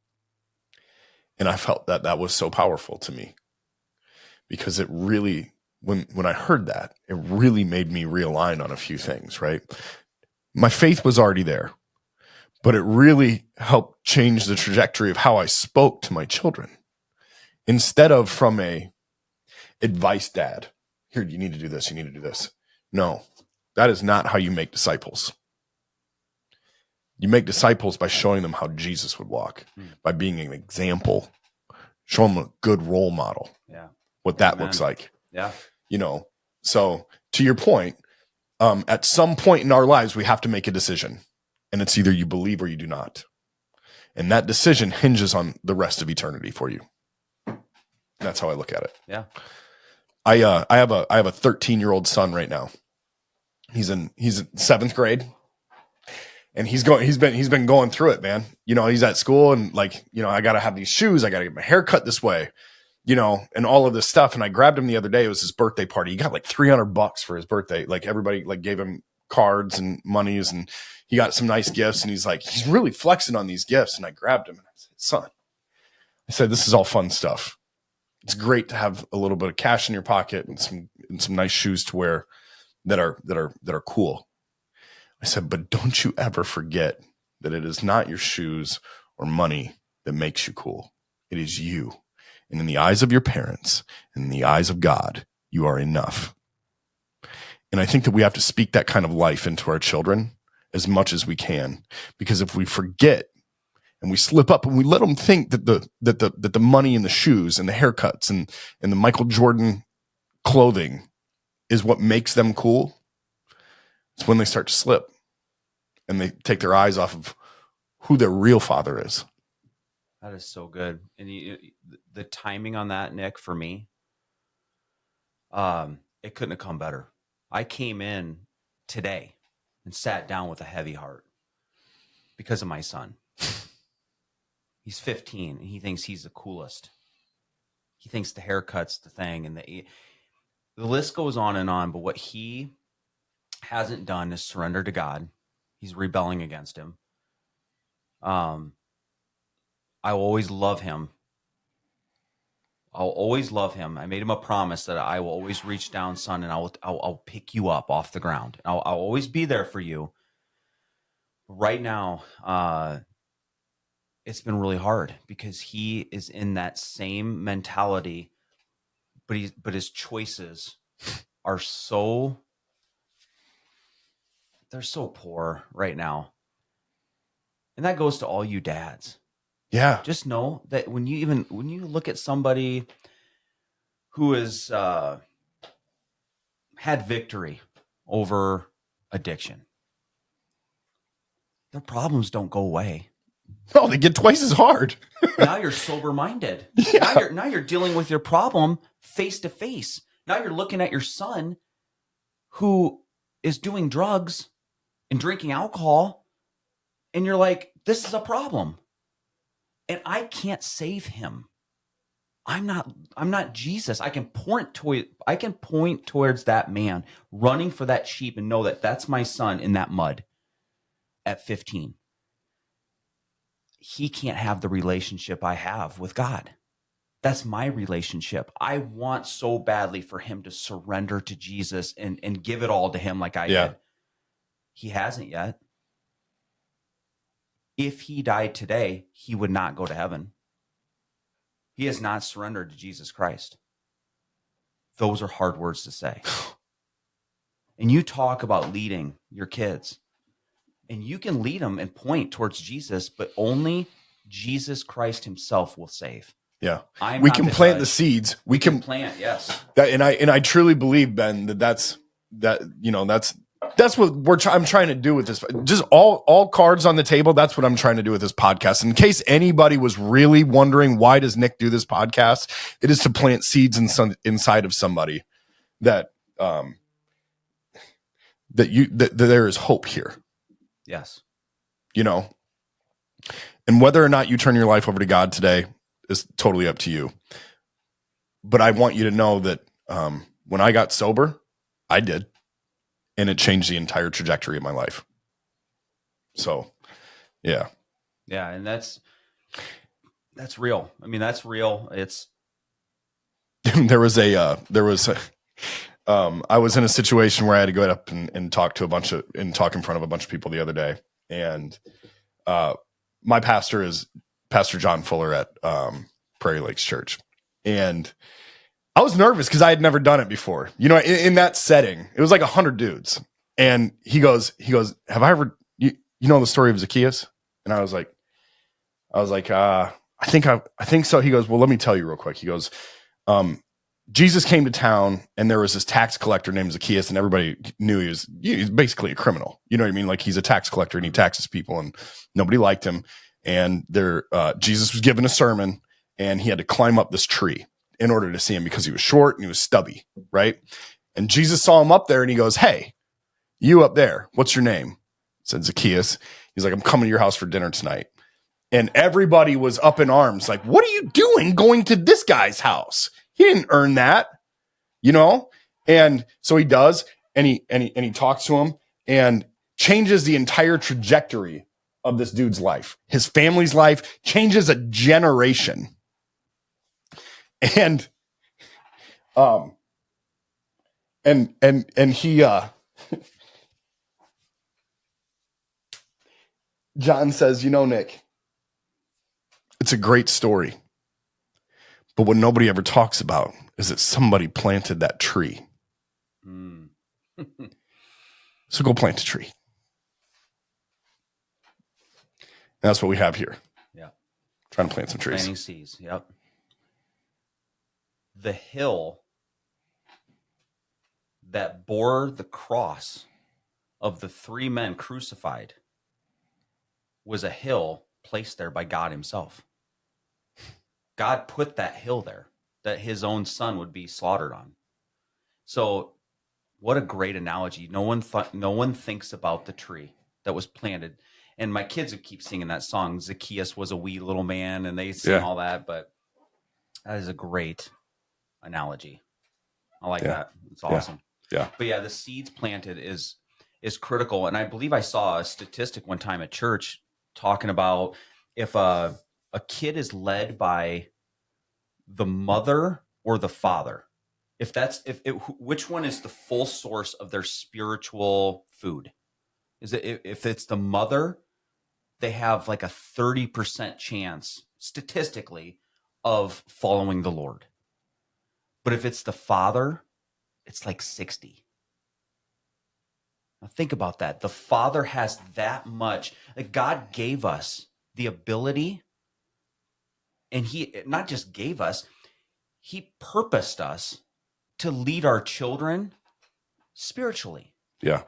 And I felt that was so powerful to me, because it really, when I heard that, it really made me realign on a few things, right? My faith was already there, but it really helped change the trajectory of how I spoke to my children. Instead of from a advice dad, here, you need to do this, you need to do this. No, that is not how you make disciples. You make disciples by showing them how Jesus would walk, by being an example, show them a good role model. Yeah. What that looks like. Yeah. So to your point, at some point in our lives, we have to make a decision, and it's either you believe or you do not. And that decision hinges on the rest of eternity for you. That's how I look at it. Yeah. I have a 13-year-old son right now. He's in 7th grade, and he's been going through it, man. He's at school, and I got to have these shoes. I got to get my hair cut this way. And all of this stuff. And I grabbed him the other day. It was his birthday party. He got like $300 for his birthday. Like everybody gave him cards and monies, and he got some nice gifts. And he's really flexing on these gifts. And I grabbed him and I said, son, this is all fun stuff. It's great to have a little bit of cash in your pocket and some nice shoes to wear that are cool. I said, but don't you ever forget that it is not your shoes or money that makes you cool. It is you. And in the eyes of your parents, and in the eyes of God, you are enough. And I think that we have to speak that kind of life into our children as much as we can, because if we forget and we slip up and we let them think that the money and the shoes and the haircuts and the Michael Jordan clothing is what makes them cool, it's when they start to slip and they take their eyes off of who their real father is. That is so good. And the timing on that, Nick, for me, It couldn't have come better. I came in today and sat down with a heavy heart because of my son. He's 15 and he thinks he's the coolest. He thinks the haircut's the thing, and the list goes on. But what he hasn't done is surrender to God. He's rebelling against him. I will always love him. I'll always love him. I made him a promise that I will always reach down, son, and I'll pick you up off the ground. I'll always be there for you. Right now, it's been really hard because he is in that same mentality, but his choices are they're so poor right now. And that goes to all you dads. Yeah. Just know that when you look at somebody who has had victory over addiction, their problems don't go away. No, they get twice as hard. Now you're sober-minded. Yeah. Now you're dealing with your problem face to face. Now you're looking at your son who is doing drugs and drinking alcohol, and you're like, this is a problem. And I can't save him. I'm not Jesus. I can point towards that man running for that sheep and know that that's my son in that mud at 15. He can't have the relationship I have with God. That's my relationship. I want so badly for him to surrender to Jesus and give it all to him like I did. He hasn't yet. If he died today, he would not go to heaven. He has not surrendered to Jesus Christ. Those are hard words to say. And you talk about leading your kids. And you can lead them and point towards Jesus, but only Jesus Christ himself will save. Yeah. We can plant the seeds. We can plant, yes. And I truly believe, Ben, that's what I'm trying to do with this. Just all cards on the table. That's what I'm trying to do with this podcast. In case anybody was really wondering, why does Nick do this podcast? It is to plant seeds inside of somebody that there is hope here. Yes. And whether or not you turn your life over to God today is totally up to you. But I want you to know that when I got sober, I did. And it changed the entire trajectory of my life. So, yeah. Yeah, and that's real. I mean, that's real. It's I was in a situation where I had to go up and talk in front of a bunch of people the other day. And my pastor is Pastor John Fuller at Prairie Lakes Church. And I was nervous because I had never done it before. In that setting, it was like 100 dudes. And he goes, have I ever, you know the story of Zacchaeus? And I was like, I think so. He goes, well, let me tell you real quick. He goes, Jesus came to town and there was this tax collector named Zacchaeus, and everybody knew he was basically a criminal. You know what I mean? Like, he's a tax collector and he taxes people, and nobody liked him. And Jesus was given a sermon, and he had to climb up this tree in order to see him because he was short and he was stubby, right? And Jesus saw him up there and he goes, hey, you up there, what's your name? Said Zacchaeus. He's like, I'm coming to your house for dinner tonight. And everybody was up in arms, like, what are you doing going to this guy's house? He didn't earn that, And so he does, and he talks to him and changes the entire trajectory of this dude's life. His family's life changes a generation. And he John says, Nick, it's a great story, but what nobody ever talks about is that somebody planted that tree. So go plant a tree. And that's what we have here. Yeah. Trying to plant some trees. Planting seeds. Yep. The hill that bore the cross of the three men crucified was a hill placed there by God himself. God put that hill there that his own son would be slaughtered on. So what a great analogy. No one thinks about the tree that was planted. And my kids would keep singing that song. Zacchaeus was a wee little man, and they sing all that, but that is a great analogy. I like that. It's awesome. Yeah. But yeah, the seeds planted is critical. And I believe I saw a statistic one time at church talking about if a kid is led by the mother or the father, which one is the full source of their spiritual food? Is it if it's the mother, they have like a 30% chance statistically of following the Lord. But if it's the father, it's like 60. Now think about that. The father has that much. Like God gave us the ability, and he not just gave us, he purposed us to lead our children spiritually. Yeah.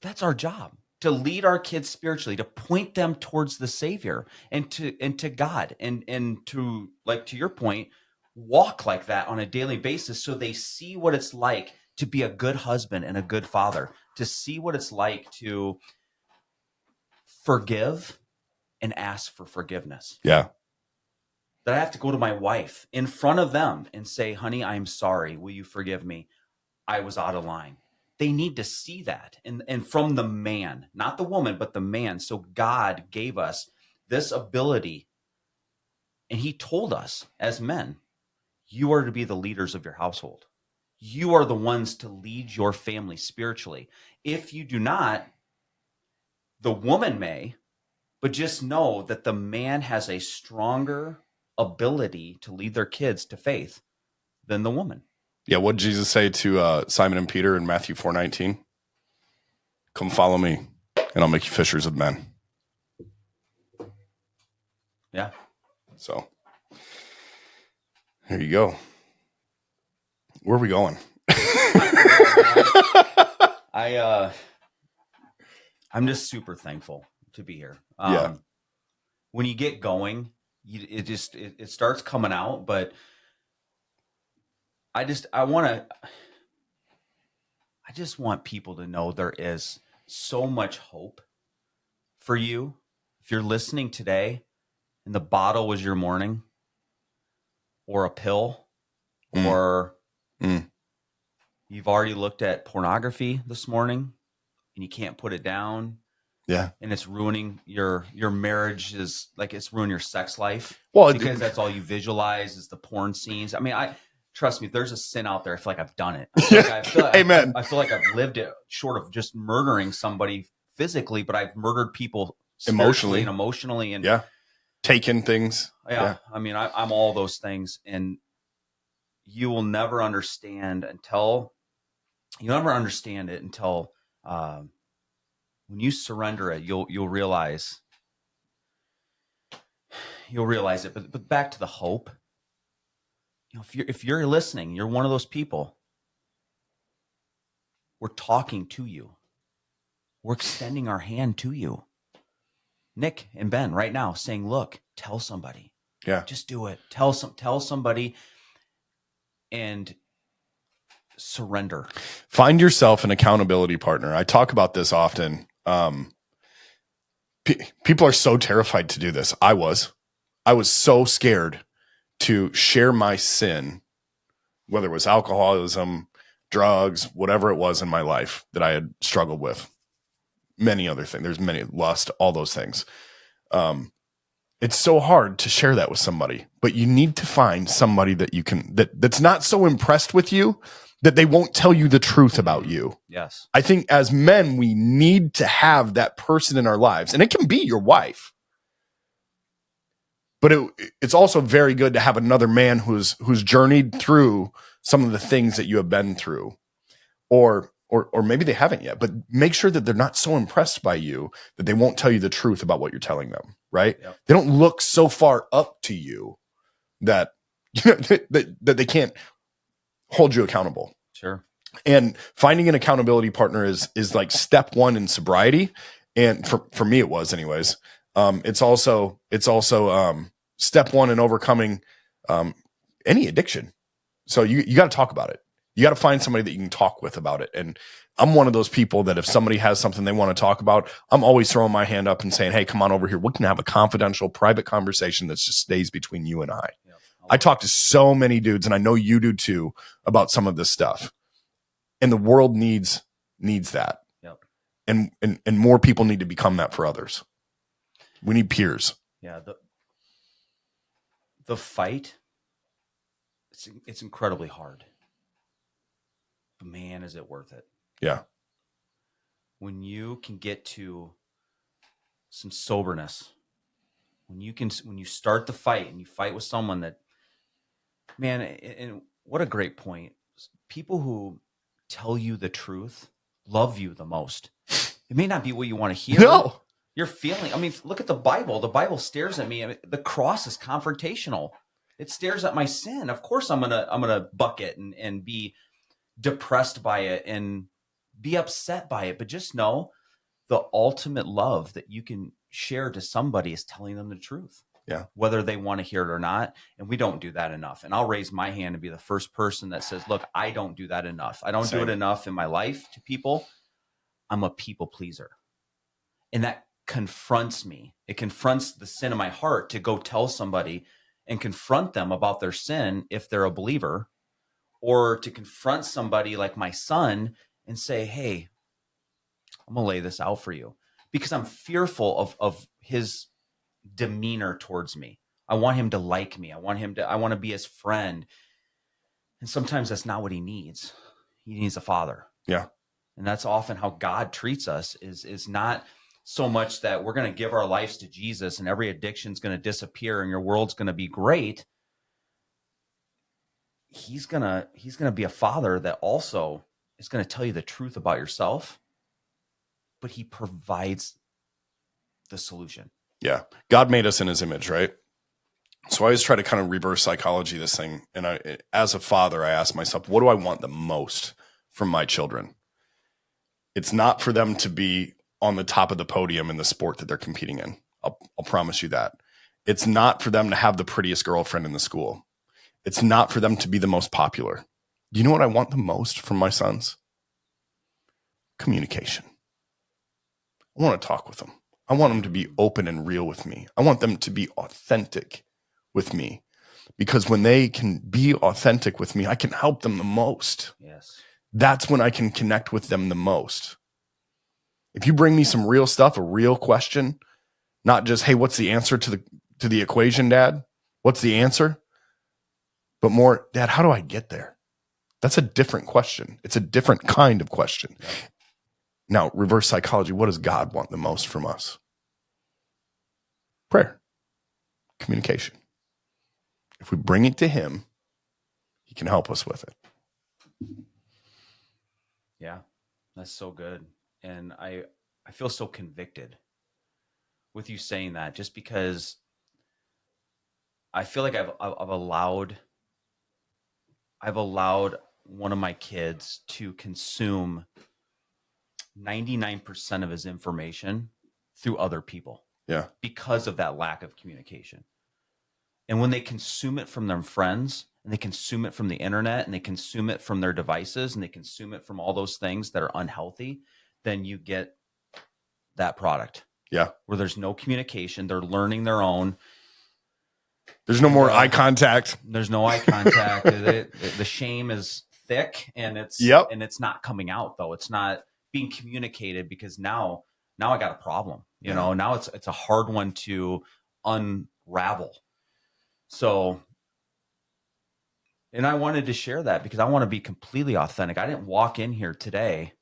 That's our job, to lead our kids spiritually, to point them towards the Savior and to God, and to, like, to your point, walk like that on a daily basis, so they see what it's like to be a good husband and a good father, to see what it's like to forgive and ask for forgiveness. Yeah. That I have to go to my wife in front of them and say, honey, I'm sorry. Will you forgive me? I was out of line. They need to see that. And from the man, not the woman, but the man. So God gave us this ability. And he told us as men, you are to be the leaders of your household. You are the ones to lead your family spiritually. If you do not, the woman may, but just know that the man has a stronger ability to lead their kids to faith than the woman. Yeah. What did Jesus say to Simon and Peter in Matthew 4:19? Come follow me, and I'll make you fishers of men. Yeah. So there you go. Where are we going? I'm just super thankful to be here. When you get going, it starts coming out, but I just want people to know there is so much hope for you. If you're listening today and the bottle was your morning, or a pill, or you've already looked at pornography this morning and you can't put it down. Yeah. And it's ruining your marriage, is like it's ruining your sex life. Well, because that's all you visualize is the porn scenes. I mean, trust me, if there's a sin out there, I feel like I've done it. Amen. I feel like I've lived it, short of just murdering somebody physically, but I've murdered people emotionally and emotionally, and taken things. Yeah. I mean, I'm all those things, and you will never understand it until when you surrender it, you'll realize it. But back to the hope. You know, if you're listening, you're one of those people. We're talking to you. We're extending our hand to you. Nick and Ben right now saying, look, tell somebody. Yeah. Just do it. Tell somebody and surrender. Find yourself an accountability partner. I talk about this often. People are so terrified to do this. I was so scared to share my sin, whether it was alcoholism, drugs, whatever it was in my life that I had struggled with. Many other things. There's many, lust, all those things. It's so hard to share that with somebody, but you need to find somebody that you can, that's not so impressed with you that they won't tell you the truth about you. Yes. I think as men, we need to have that person in our lives, and it can be your wife, but it's also very good to have another man who's journeyed through some of the things that you have been through, or maybe they haven't yet, but make sure that they're not so impressed by you that they won't tell you the truth about what you're telling them, right? Yep. They don't look so far up to you that, that they can't hold you accountable. Sure. And finding an accountability partner is like step one in sobriety. And for me, it was anyways. It's also step one in overcoming any addiction. So you got to talk about it. You got to find somebody that you can talk with about it. And I'm one of those people that if somebody has something they want to talk about, I'm always throwing my hand up and saying, hey, come on over here. We can have a confidential, private conversation that just stays between you and I. Yep, I talk to so many dudes, and I know you do too, about some of this stuff. And the world needs that. Yep. And more people need to become that for others. We need peers. Yeah. The fight, it's incredibly hard. But man, is it worth it? Yeah. When you can get to some soberness, when you start the fight and you fight with someone that, man, and what a great point. People who tell you the truth love you the most. It may not be what you want to hear. No. You're feeling, I mean, look at the Bible. The Bible stares at me. I mean, the cross is confrontational. It stares at my sin. Of course I'm gonna buck it and be depressed by it and be upset by it. But just know the ultimate love that you can share to somebody is telling them the truth. Yeah. Whether they want to hear it or not. And we don't do that enough. And I'll raise my hand and be the first person that says, look, I don't do that enough. I don't do it enough in my life to people. I'm a people pleaser. And that confronts me. It confronts the sin in my heart to go tell somebody and confront them about their sin if they're a believer, or to confront somebody like my son and say, hey, I'm going to lay this out for you because I'm fearful of his demeanor towards me. I want him to like me. I want to be his friend. And sometimes that's not what he needs. He needs a father. Yeah. And that's often how God treats us is not so much that we're going to give our lives to Jesus and every addiction is going to disappear and your world's going to be great. He's going to be a father that also is going to tell you the truth about yourself, but he provides the solution. Yeah. God made us in his image, right? So I always try to kind of reverse psychology this thing. And as a father, I ask myself, what do I want the most from my children? It's not for them to be on the top of the podium in the sport that they're competing in. I'll promise you that. It's not for them to have the prettiest girlfriend in the school. It's not for them to be the most popular. Do you know what I want the most from my sons? Communication. I want to talk with them. I want them to be open and real with me. I want them to be authentic with me, because when they can be authentic with me, I can help them the most. Yes. That's when I can connect with them the most. If you bring me some real stuff, a real question, not just, hey, what's the answer to the equation, Dad? What's the answer? But more, Dad, how do I get there? That's a different question. It's a different kind of question. Yeah. Now, reverse psychology, what does God want the most from us? Prayer, communication. If we bring it to him, he can help us with it. Yeah, that's so good. And I feel so convicted with you saying that, just because I feel like I've allowed one of my kids to consume 99% of his information through other people. Yeah. Because of that lack of communication. And when they consume it from their friends, and they consume it from the internet, and they consume it from their devices, and they consume it from all those things that are unhealthy, then you get that product. Yeah. Where there's no communication. They're learning their own. There's no more eye contact. There's no eye contact. The shame is thick, and it's not coming out, though. It's not being communicated, because now I got a problem. You know, now it's a hard one to unravel. So, and I wanted to share that because I want to be completely authentic. I didn't walk in here today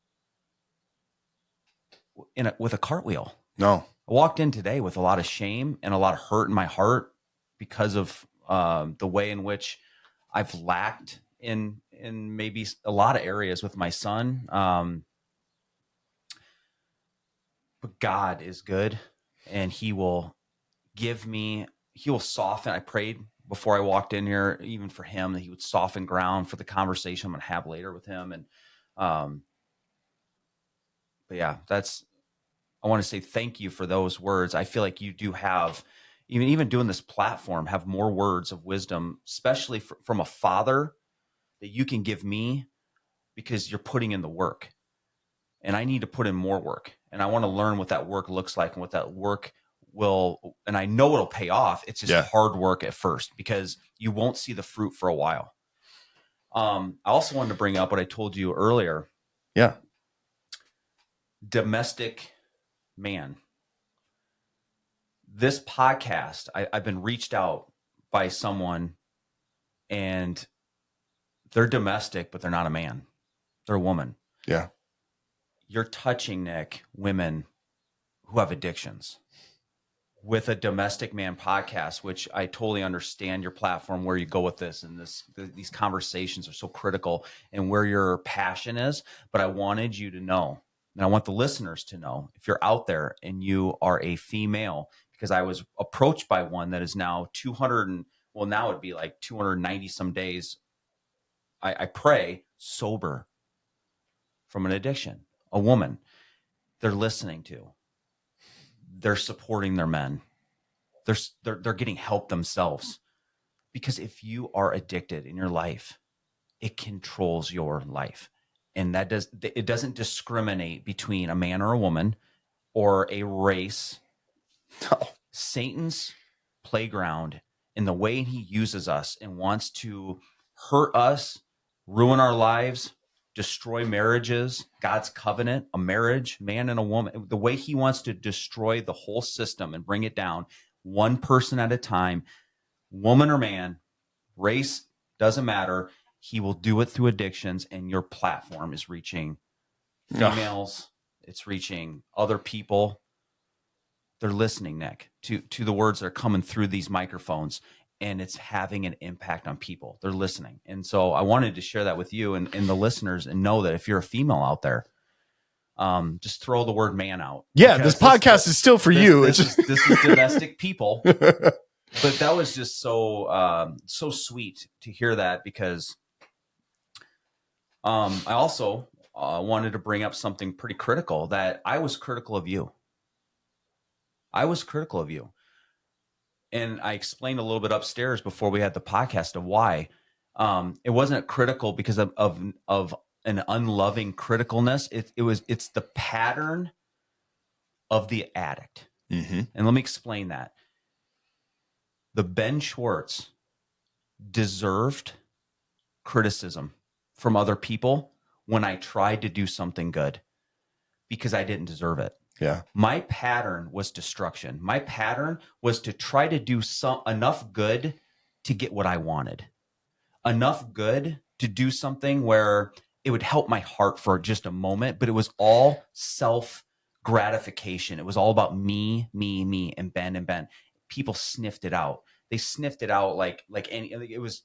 with a cartwheel. No. I walked in today with a lot of shame and a lot of hurt in my heart because of the way in which I've lacked in maybe a lot of areas with my son. But God is good, and he will soften. I prayed before I walked in here, even for him, that he would soften ground for the conversation I'm going to have later with him. And, but yeah, I want to say thank you for those words. I feel like you do have, even doing this platform, have more words of wisdom, especially from a father, that you can give me because you're putting in the work, and I need to put in more work, and I want to learn what that work looks like and what that work will, and I know it'll pay off. It's just hard work at first because you won't see the fruit for a while. I also wanted to bring up what I told you earlier. Yeah. Domestic man. This podcast, I've been reached out by someone, and they're domestic, but they're not a man. They're a woman. Yeah. You're touching, Nick, women who have addictions with a domestic man podcast, which I totally understand your platform, where you go with this, and these conversations are so critical and where your passion is. But I wanted you to know, and I want the listeners to know, if you're out there and you are a female, because I was approached by one that is now 200 now it'd be like 290 some days. I pray sober from an addiction, a woman they're listening to. They're supporting their men. They're getting help themselves. Because if you are addicted in your life, it controls your life. And it doesn't discriminate between a man or a woman or a race. No. Satan's playground, in the way he uses us and wants to hurt us, ruin our lives, destroy marriages, God's covenant, a marriage, man and a woman, the way he wants to destroy the whole system and bring it down one person at a time, woman or man, race, doesn't matter. He will do it through addictions, and your platform is reaching females. It's reaching other people. They're listening, Nick, to the words that are coming through these microphones, and it's having an impact on people. They're listening. And so I wanted to share that with you and the listeners, and know that if you're a female out there, just throw the word man out. Yeah, this podcast is still for you. This is domestic people. But that was just so sweet to hear that, because I also wanted to bring up something pretty critical, that I was critical of you. And I explained a little bit upstairs before we had the podcast of why. It wasn't critical because of an unloving criticalness. It's the pattern of the addict. Mm-hmm. And let me explain that. The Ben Schwartz deserved criticism from other people when I tried to do something good, because I didn't deserve it. Yeah. My pattern was destruction. My pattern was to try to do enough good to get what I wanted. Enough good to do something where it would help my heart for just a moment, but it was all self-gratification. It was all about me, and Ben. People sniffed it out. They sniffed it out like it was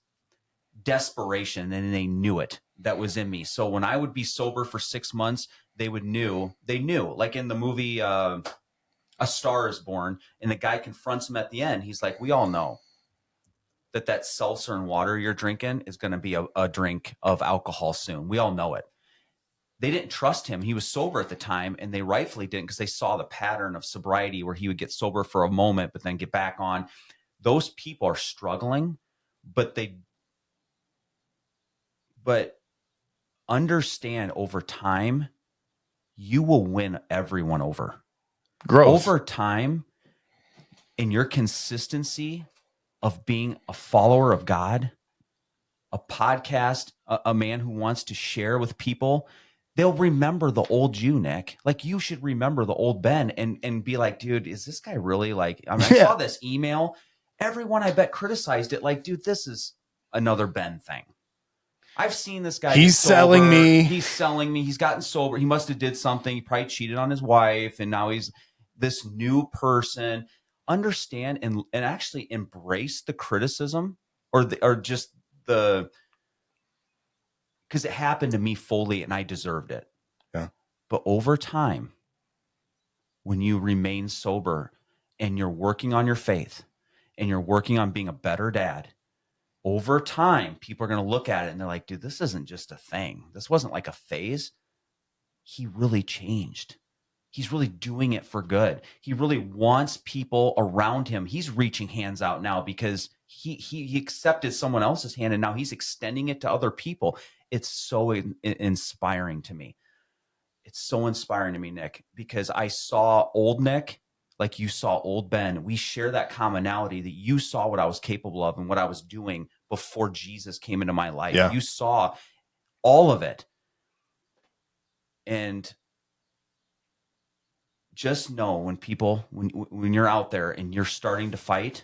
desperation, and they knew it. That was in me. So when I would be sober for 6 months, they knew, like in the movie A Star is Born, and the guy confronts him at the end. He's like, we all know that seltzer and water you're drinking is going to be a drink of alcohol soon. We all know it. They didn't trust him. He was sober at the time, and they rightfully didn't, because they saw the pattern of sobriety where he would get sober for a moment, but then get back on. Those people are struggling, but understand over time, you will win everyone over. Growth. Over time, in your consistency of being a follower of God, a podcast, a man who wants to share with people, they'll remember the old you, Nick. Like, you should remember the old Ben and be like, dude, is this guy really like, I saw this email. Everyone, I bet, criticized it. Like, dude, this is another Ben thing. I've seen this guy. He's selling me. He's gotten sober. He must have did something. He probably cheated on his wife, and now he's this new person. Understand and actually embrace the criticism, or just because it happened to me fully, and I deserved it. Yeah. But over time, when you remain sober and you're working on your faith and you're working on being a better dad, over time, people are going to look at it and they're like, dude, this isn't just a thing. This wasn't like a phase. He really changed. He's really doing it for good. He really wants people around him. He's reaching hands out now because he accepted someone else's hand, and now he's extending it to other people. It's so inspiring to me. It's so inspiring to me, Nick, because I saw old Nick like you saw old Ben. We share that commonality that you saw what I was capable of and what I was doing before Jesus came into my life. Yeah. You saw all of it. And just know when you're out there and you're starting to fight,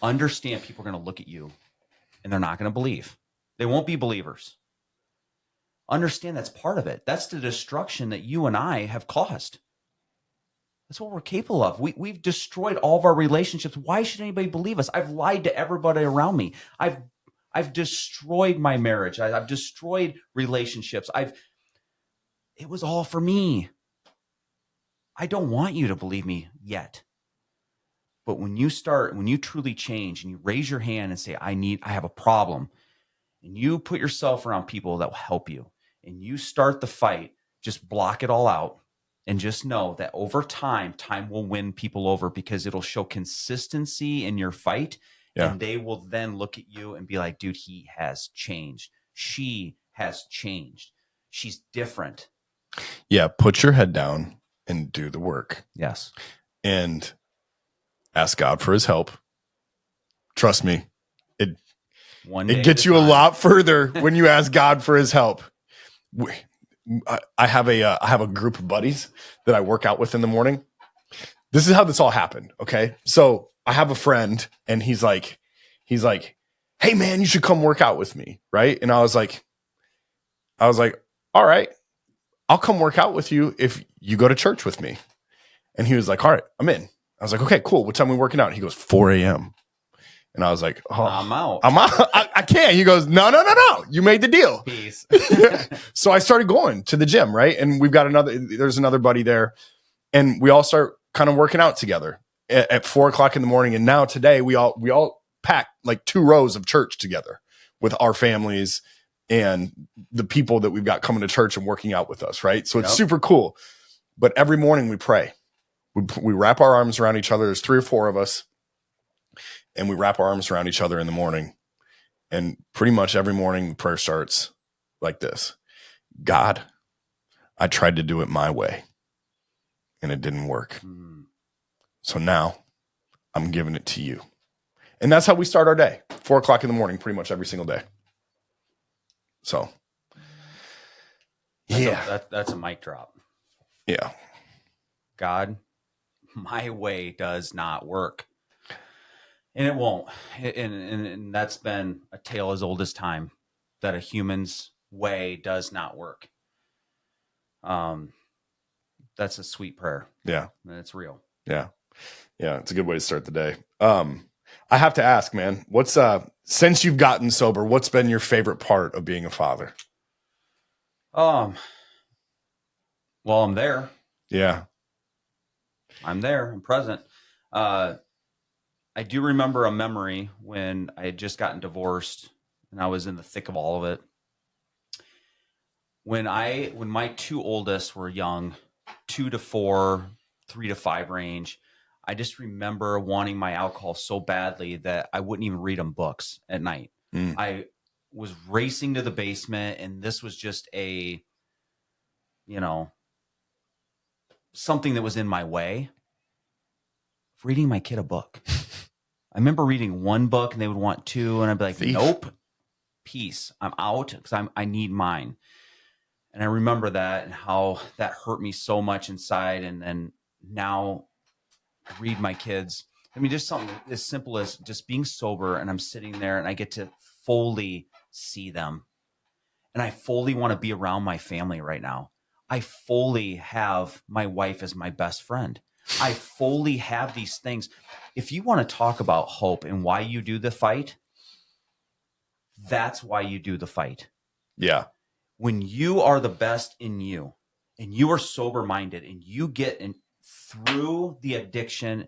understand people are going to look at you and they're not going to believe. They won't be believers. Understand that's part of it. That's the destruction that you and I have caused. That's what we're capable of. We've destroyed all of our relationships. Why should anybody believe us? I've lied to everybody around me. I've destroyed my marriage. I've destroyed relationships. It was all for me. I don't want you to believe me yet. But when you truly change and you raise your hand and say, I have a problem, and you put yourself around people that will help you, and you start the fight, just block it all out and just know that over time will win people over, because it'll show consistency in your fight. Yeah. And they will then look at you and be like, dude, he has changed. She has changed. She's different. Yeah. Put your head down and do the work. Yes. And ask God for his help. Trust me, it gets you a lot further when you ask God for his help. I have a group of buddies that I work out with in the morning. This is how this all happened. Okay. So I have a friend and he's like, hey man, you should come work out with me. Right. And I was like, all right, I'll come work out with you if you go to church with me. And he was like, all right, I'm in. I was like, okay, cool. What time are we working out? He goes, 4 a.m. And I was like, oh, I'm out. I can't. He goes, no. You made the deal. Peace. So I started going to the gym, right? And there's another buddy there. And we all start kind of working out together at 4 o'clock in the morning. And now today we all pack like 2 rows of church together with our families and the people that we've got coming to church and working out with us, right? So it's super cool. But every morning we pray. We wrap our arms around each other. There's 3 or 4 of us. And we wrap our arms around each other in the morning. And pretty much every morning the prayer starts like this. God, I tried to do it my way and it didn't work. So now I'm giving it to you. And that's how we start our day. 4 o'clock in the morning, pretty much every single day. So, that's a mic drop. Yeah. God, my way does not work. And it won't. And that's been a tale as old as time, that a human's way does not work. That's a sweet prayer. Yeah. And it's real. Yeah. Yeah. It's a good way to start the day. I have to ask, man, what's since you've gotten sober, what's been your favorite part of being a father? Well, I'm there. Yeah. I'm there. I'm present. I do remember a memory when I had just gotten divorced and I was in the thick of all of it. When my 2 oldest were young, 2 to 4, 3 to 5 range, I just remember wanting my alcohol so badly that I wouldn't even read them books at night. I was racing to the basement, and this was just something that was in my way. Reading my kid a book. I remember reading 1 book and they would want 2, and I'd be like, nope, peace. I'm out because I need mine. And I remember that and how that hurt me so much inside. And then now I read my kids. I mean, just something as simple as just being sober, and I'm sitting there and I get to fully see them. And I fully want to be around my family right now. I fully have my wife as my best friend. I fully have these things. If you want to talk about hope and why you do the fight, that's why you do the fight. Yeah. When you are the best in you and you are sober-minded and you get through the addiction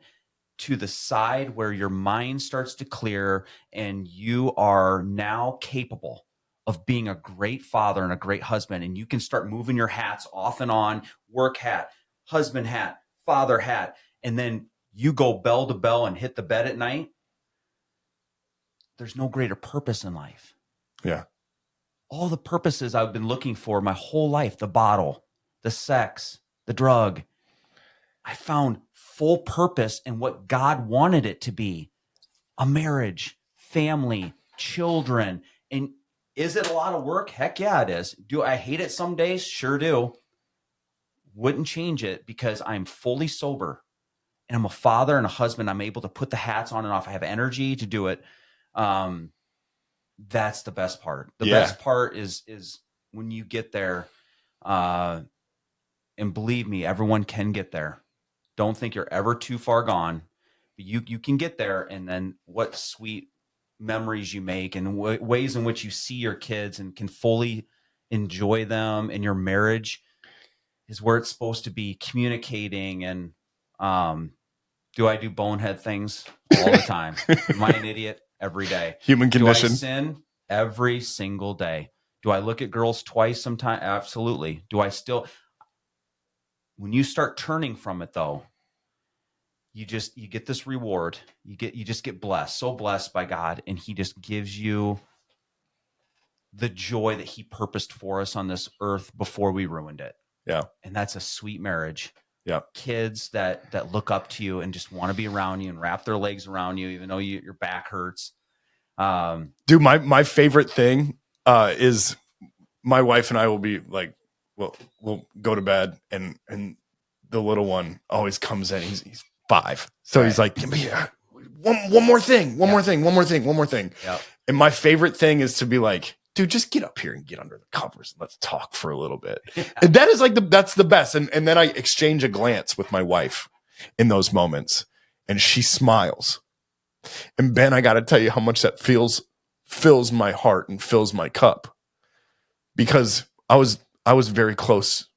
to the side where your mind starts to clear and you are now capable of being a great father and a great husband, and you can start moving your hats off and on, work hat, husband hat, father hat, and then you go bell to bell and hit the bed at night, there's no greater purpose in life. Yeah. All the purposes I've been looking for my whole life, the bottle, the sex, the drug, I found full purpose in what God wanted it to be. A marriage, family, children. And is it a lot of work? Heck yeah, it is. Do I hate it some days? Sure do. Wouldn't change it because I'm fully sober and I'm a father and a husband. I'm able to put the hats on and off. I have energy to do it. That's the best part. The best part is when you get there. And believe me, everyone can get there. Don't think you're ever too far gone. You can get there, and then what sweet memories you make and ways in which you see your kids and can fully enjoy them. And your marriage is where it's supposed to be, communicating. And do I do bonehead things all the time? Am I an idiot? Every day. Human condition. Do I sin? Every single day. Do I look at girls twice sometimes? Absolutely. Do I still? When you start turning from it, though, you get this reward. You just get blessed, so blessed by God, and He just gives you the joy that He purposed for us on this earth before we ruined it. Yeah. And that's a sweet marriage. Yeah. Kids that look up to you and just want to be around you and wrap their legs around you, even though your back hurts. Dude, my favorite thing is my wife and I will be like, we'll go to bed and the little one always comes in. He's 5. So right. He's like, yeah, one more thing. Yep. And my favorite thing is to be like, dude, just get up here and get under the covers and let's talk for a little bit. Yeah. And that is like that's the best. And then I exchange a glance with my wife in those moments and she smiles. And Ben, I got to tell you how much that fills my heart and fills my cup, because I was very close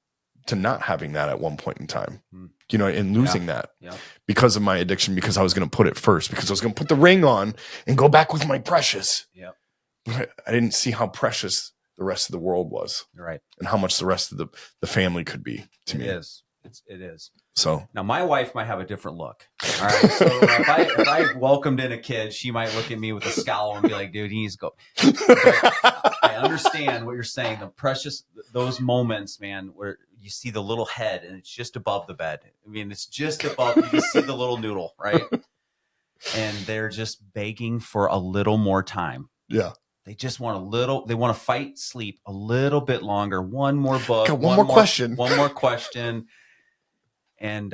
to not having that at one point in time, you know, and losing that because of my addiction, because I was going to put it first, because I was going to put the ring on and go back with my precious. Yeah. I didn't see how precious the rest of the world was, right, and how much the rest of the family could be to me. It is. So now my wife might have a different look. All right. So if I welcomed in a kid, she might look at me with a scowl and be like, dude, he needs to go. But I understand what you're saying. The precious, those moments, man, where you see the little head and it's just above the bed. I mean, it's just above, you just see the little noodle, right? And they're just begging for a little more time. Yeah. They just want they want to fight sleep a little bit longer. One more book. Okay, one more question. One more question. And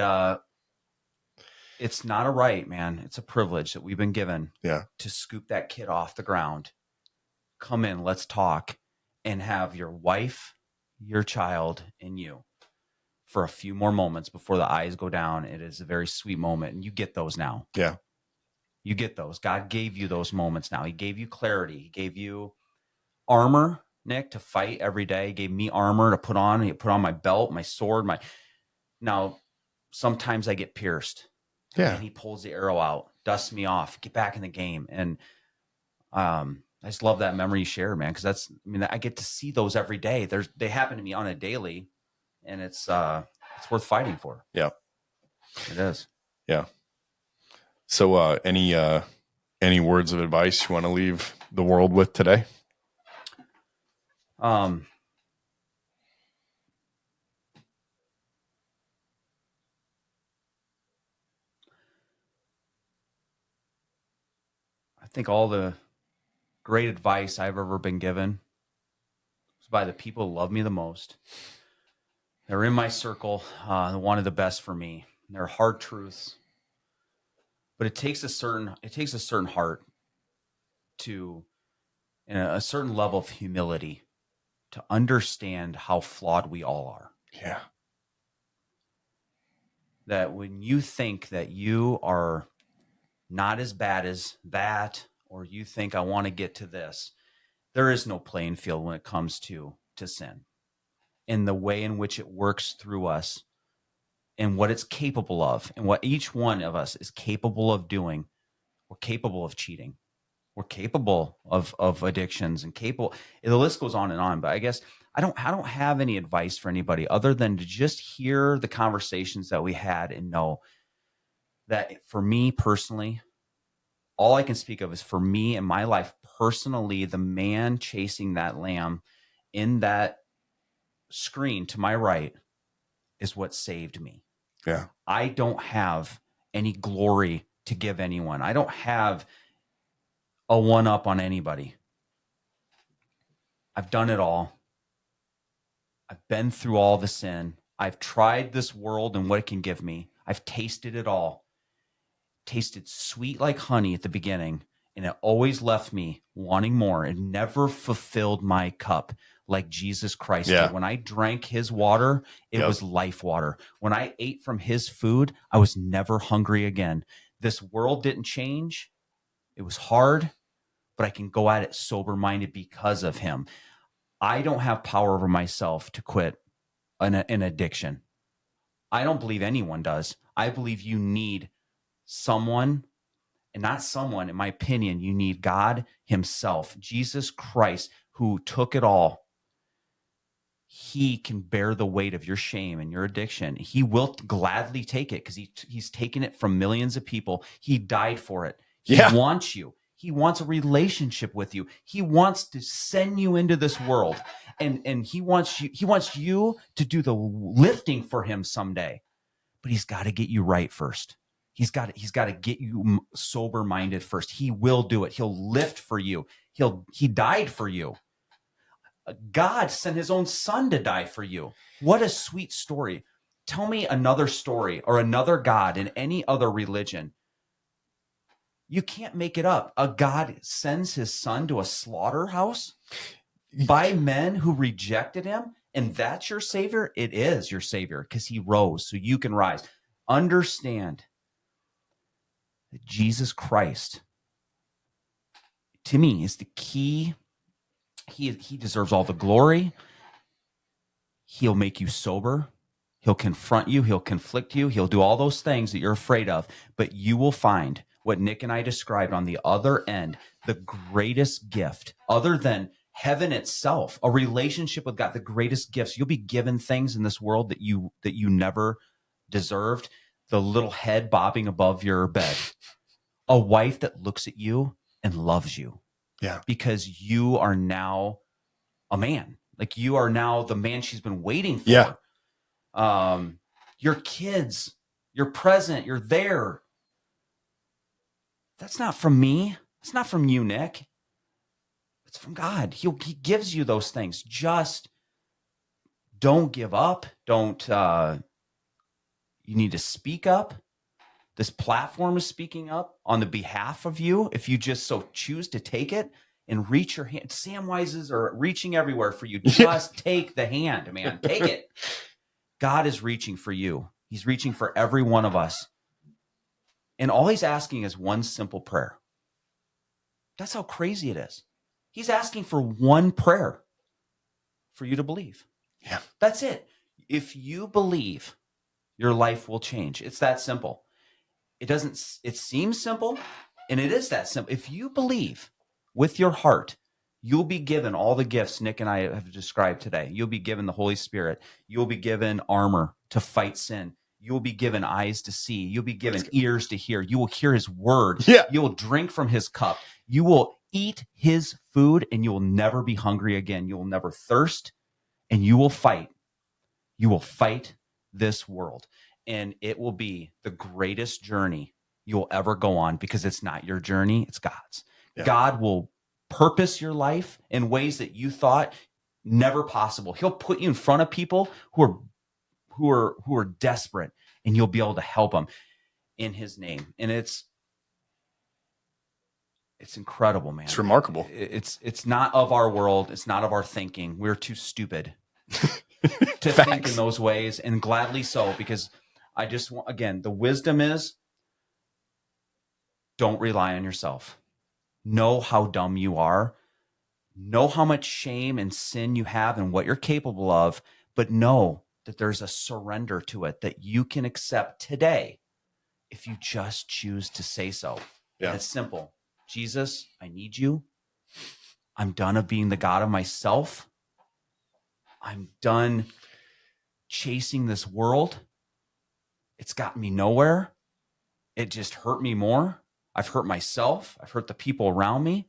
it's not a right, man. It's a privilege that we've been given to scoop that kid off the ground. Come in, let's talk, and have your wife, your child, and you for a few more moments before the eyes go down. It is a very sweet moment, and you get those now. Yeah. You get those. God gave you those moments now. He gave you clarity. He gave you armor, Nick, to fight every day. He gave me armor to put on. He put on my belt, my sword, Now, sometimes I get pierced. Yeah. And He pulls the arrow out, dusts me off, get back in the game. And I just love that memory you share, man, because I get to see those every day. They happen to me on a daily, and it's worth fighting for. Yeah. It is. Yeah. So any words of advice you want to leave the world with today? I think all the great advice I've ever been given was by the people who love me the most. They're in my circle, wanted the best for me. They're hard truths. But it takes a certain heart to, and a certain level of humility to understand how flawed we all are. Yeah. That when you think that you are not as bad as that, or you think I want to get to this, there is no playing field when it comes to sin, and the way in which it works through us, and what it's capable of, and what each one of us is capable of doing. We're capable of cheating. We're capable of addictions, and capable. The list goes on and on. But I guess I don't have any advice for anybody other than to just hear the conversations that we had and know that for me personally, all I can speak of is for me in my life personally, the man chasing that lamb in that screen to my right is what saved me. Yeah. I don't have any glory to give anyone. I don't have a one up on anybody. I've done it all. I've been through all the sin. I've tried this world and what it can give me. I've tasted it all. Tasted sweet like honey at the beginning, and it always left me wanting more. It never fulfilled my cup like Jesus Christ did. When I drank his water, it was life water. When I ate from his food, I was never hungry again. This world didn't change. It was hard, but I can go at it sober-minded because of him. I don't have power over myself to quit an addiction. I don't believe anyone does. I believe you need someone, and not someone, in my opinion, you need God himself, Jesus Christ, who took it all. He can bear the weight of your shame and your addiction. He will gladly take it because he's taken it from millions of people. He died for it. He wants you. He wants a relationship with you. He wants to send you into this world, and he wants you to do the lifting for him someday. But he's got to get you right first. He's got to get you sober minded first. He will do it. He'll lift for you. He died for you. God sent his own son to die for you. What a sweet story. Tell me another story or another God in any other religion. You can't make it up. A God sends his son to a slaughterhouse by men who rejected him, and that's your savior? It is your savior because he rose so you can rise. Understand that Jesus Christ, to me, is the key. He deserves all the glory. He'll make you sober. He'll confront you. He'll conflict you. He'll do all those things that you're afraid of. But you will find what Nick and I described on the other end, the greatest gift, other than heaven itself, a relationship with God, the greatest gifts. You'll be given things in this world that you never deserved. The little head bobbing above your bed. A wife that looks at you and loves you. Yeah. Because you are now a man. Like you are now the man she's been waiting for. Yeah. Your kids, you're present, you're there. That's not from me. It's not from you, Nick. It's from God. He gives you those things. Just don't give up. You need to speak up. This platform is speaking up on the behalf of you. If you just so choose to take it and reach your hand. Samwises are reaching everywhere for you. Just take the hand, man. Take it. God is reaching for you. He's reaching for every one of us. And all he's asking is one simple prayer. That's how crazy it is. He's asking for one prayer for you to believe. Yeah. That's it. If you believe, your life will change. It's that simple. It seems simple, and it is that simple. If you believe with your heart, you'll be given all the gifts Nick and I have described today. You'll be given the Holy Spirit. You'll be given armor to fight sin. You'll be given eyes to see. You'll be given ears to hear. You will hear his word. Yeah. You will drink from his cup. You will eat his food, and you will never be hungry again. You will never thirst, and you will fight. You will fight this world. And it will be the greatest journey you'll ever go on because it's not your journey, it's God's. Yeah. God will purpose your life in ways that you thought never possible. He'll put you in front of people who are desperate, and you'll be able to help them in his name. And it's incredible, man. It's remarkable. It's not of our world. It's not of our thinking. We're too stupid to Facts. think in those ways, and gladly so, because I just want, again, the wisdom is don't rely on yourself. Know how dumb you are. Know how much shame and sin you have and what you're capable of, but know that there's a surrender to it that you can accept today if you just choose to say so. Yeah. And it's simple. Jesus, I need you. I'm done of being the God of myself. I'm done chasing this world. It's got me nowhere. It just hurt me more. I've hurt myself. I've hurt the people around me.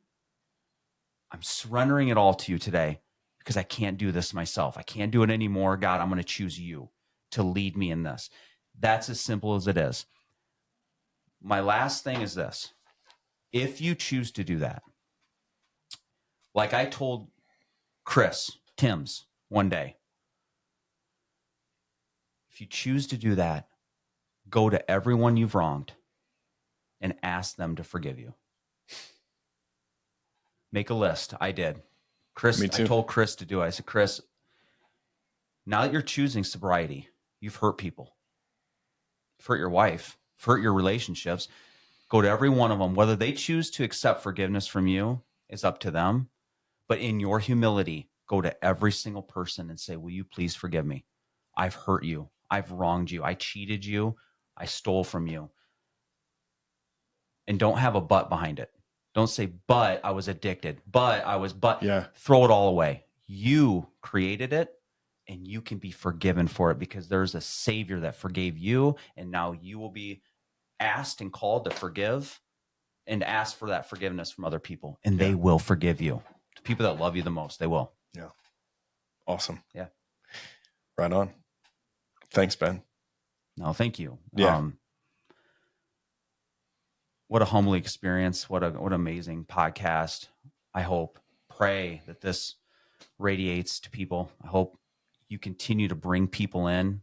I'm surrendering it all to you today because I can't do this myself. I can't do it anymore. God, I'm going to choose you to lead me in this. That's as simple as it is. My last thing is this. If you choose to do that, like I told Chris Timms one day, if you choose to do that, go to everyone you've wronged and ask them to forgive you. Make a list. I did. Chris, Me too. I told Chris to do it. I said, Chris, now that you're choosing sobriety, you've hurt people. You've hurt your wife, you've hurt your relationships. Go to every one of them. Whether they choose to accept forgiveness from you is up to them. But in your humility, go to every single person and say, will you please forgive me? I've hurt you. I've wronged you. I cheated you. I stole from you. And don't have a but behind it. Don't say, but I was addicted. Yeah. Throw it all away. You created it and you can be forgiven for it because there's a Savior that forgave you. And now you will be asked and called to forgive and ask for that forgiveness from other people. And they will forgive you. The people that love you the most, they will. Yeah. Awesome. Yeah. Right on. Thanks, Ben. No, thank you. Yeah. What a humbling experience. What an amazing podcast. I pray that this radiates to people. I hope you continue to bring people in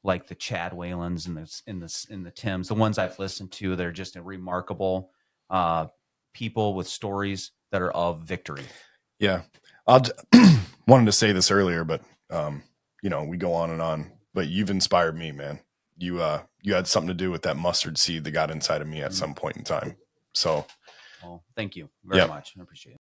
like the Chad Whalens and the Tims, the ones I've listened to. They're just remarkable people with stories that are of victory. Yeah. I wanted to say this earlier, but we go on and on, but you've inspired me, man. You had something to do with that mustard seed that got inside of me at some point in time. So, well, thank you very much. I appreciate it.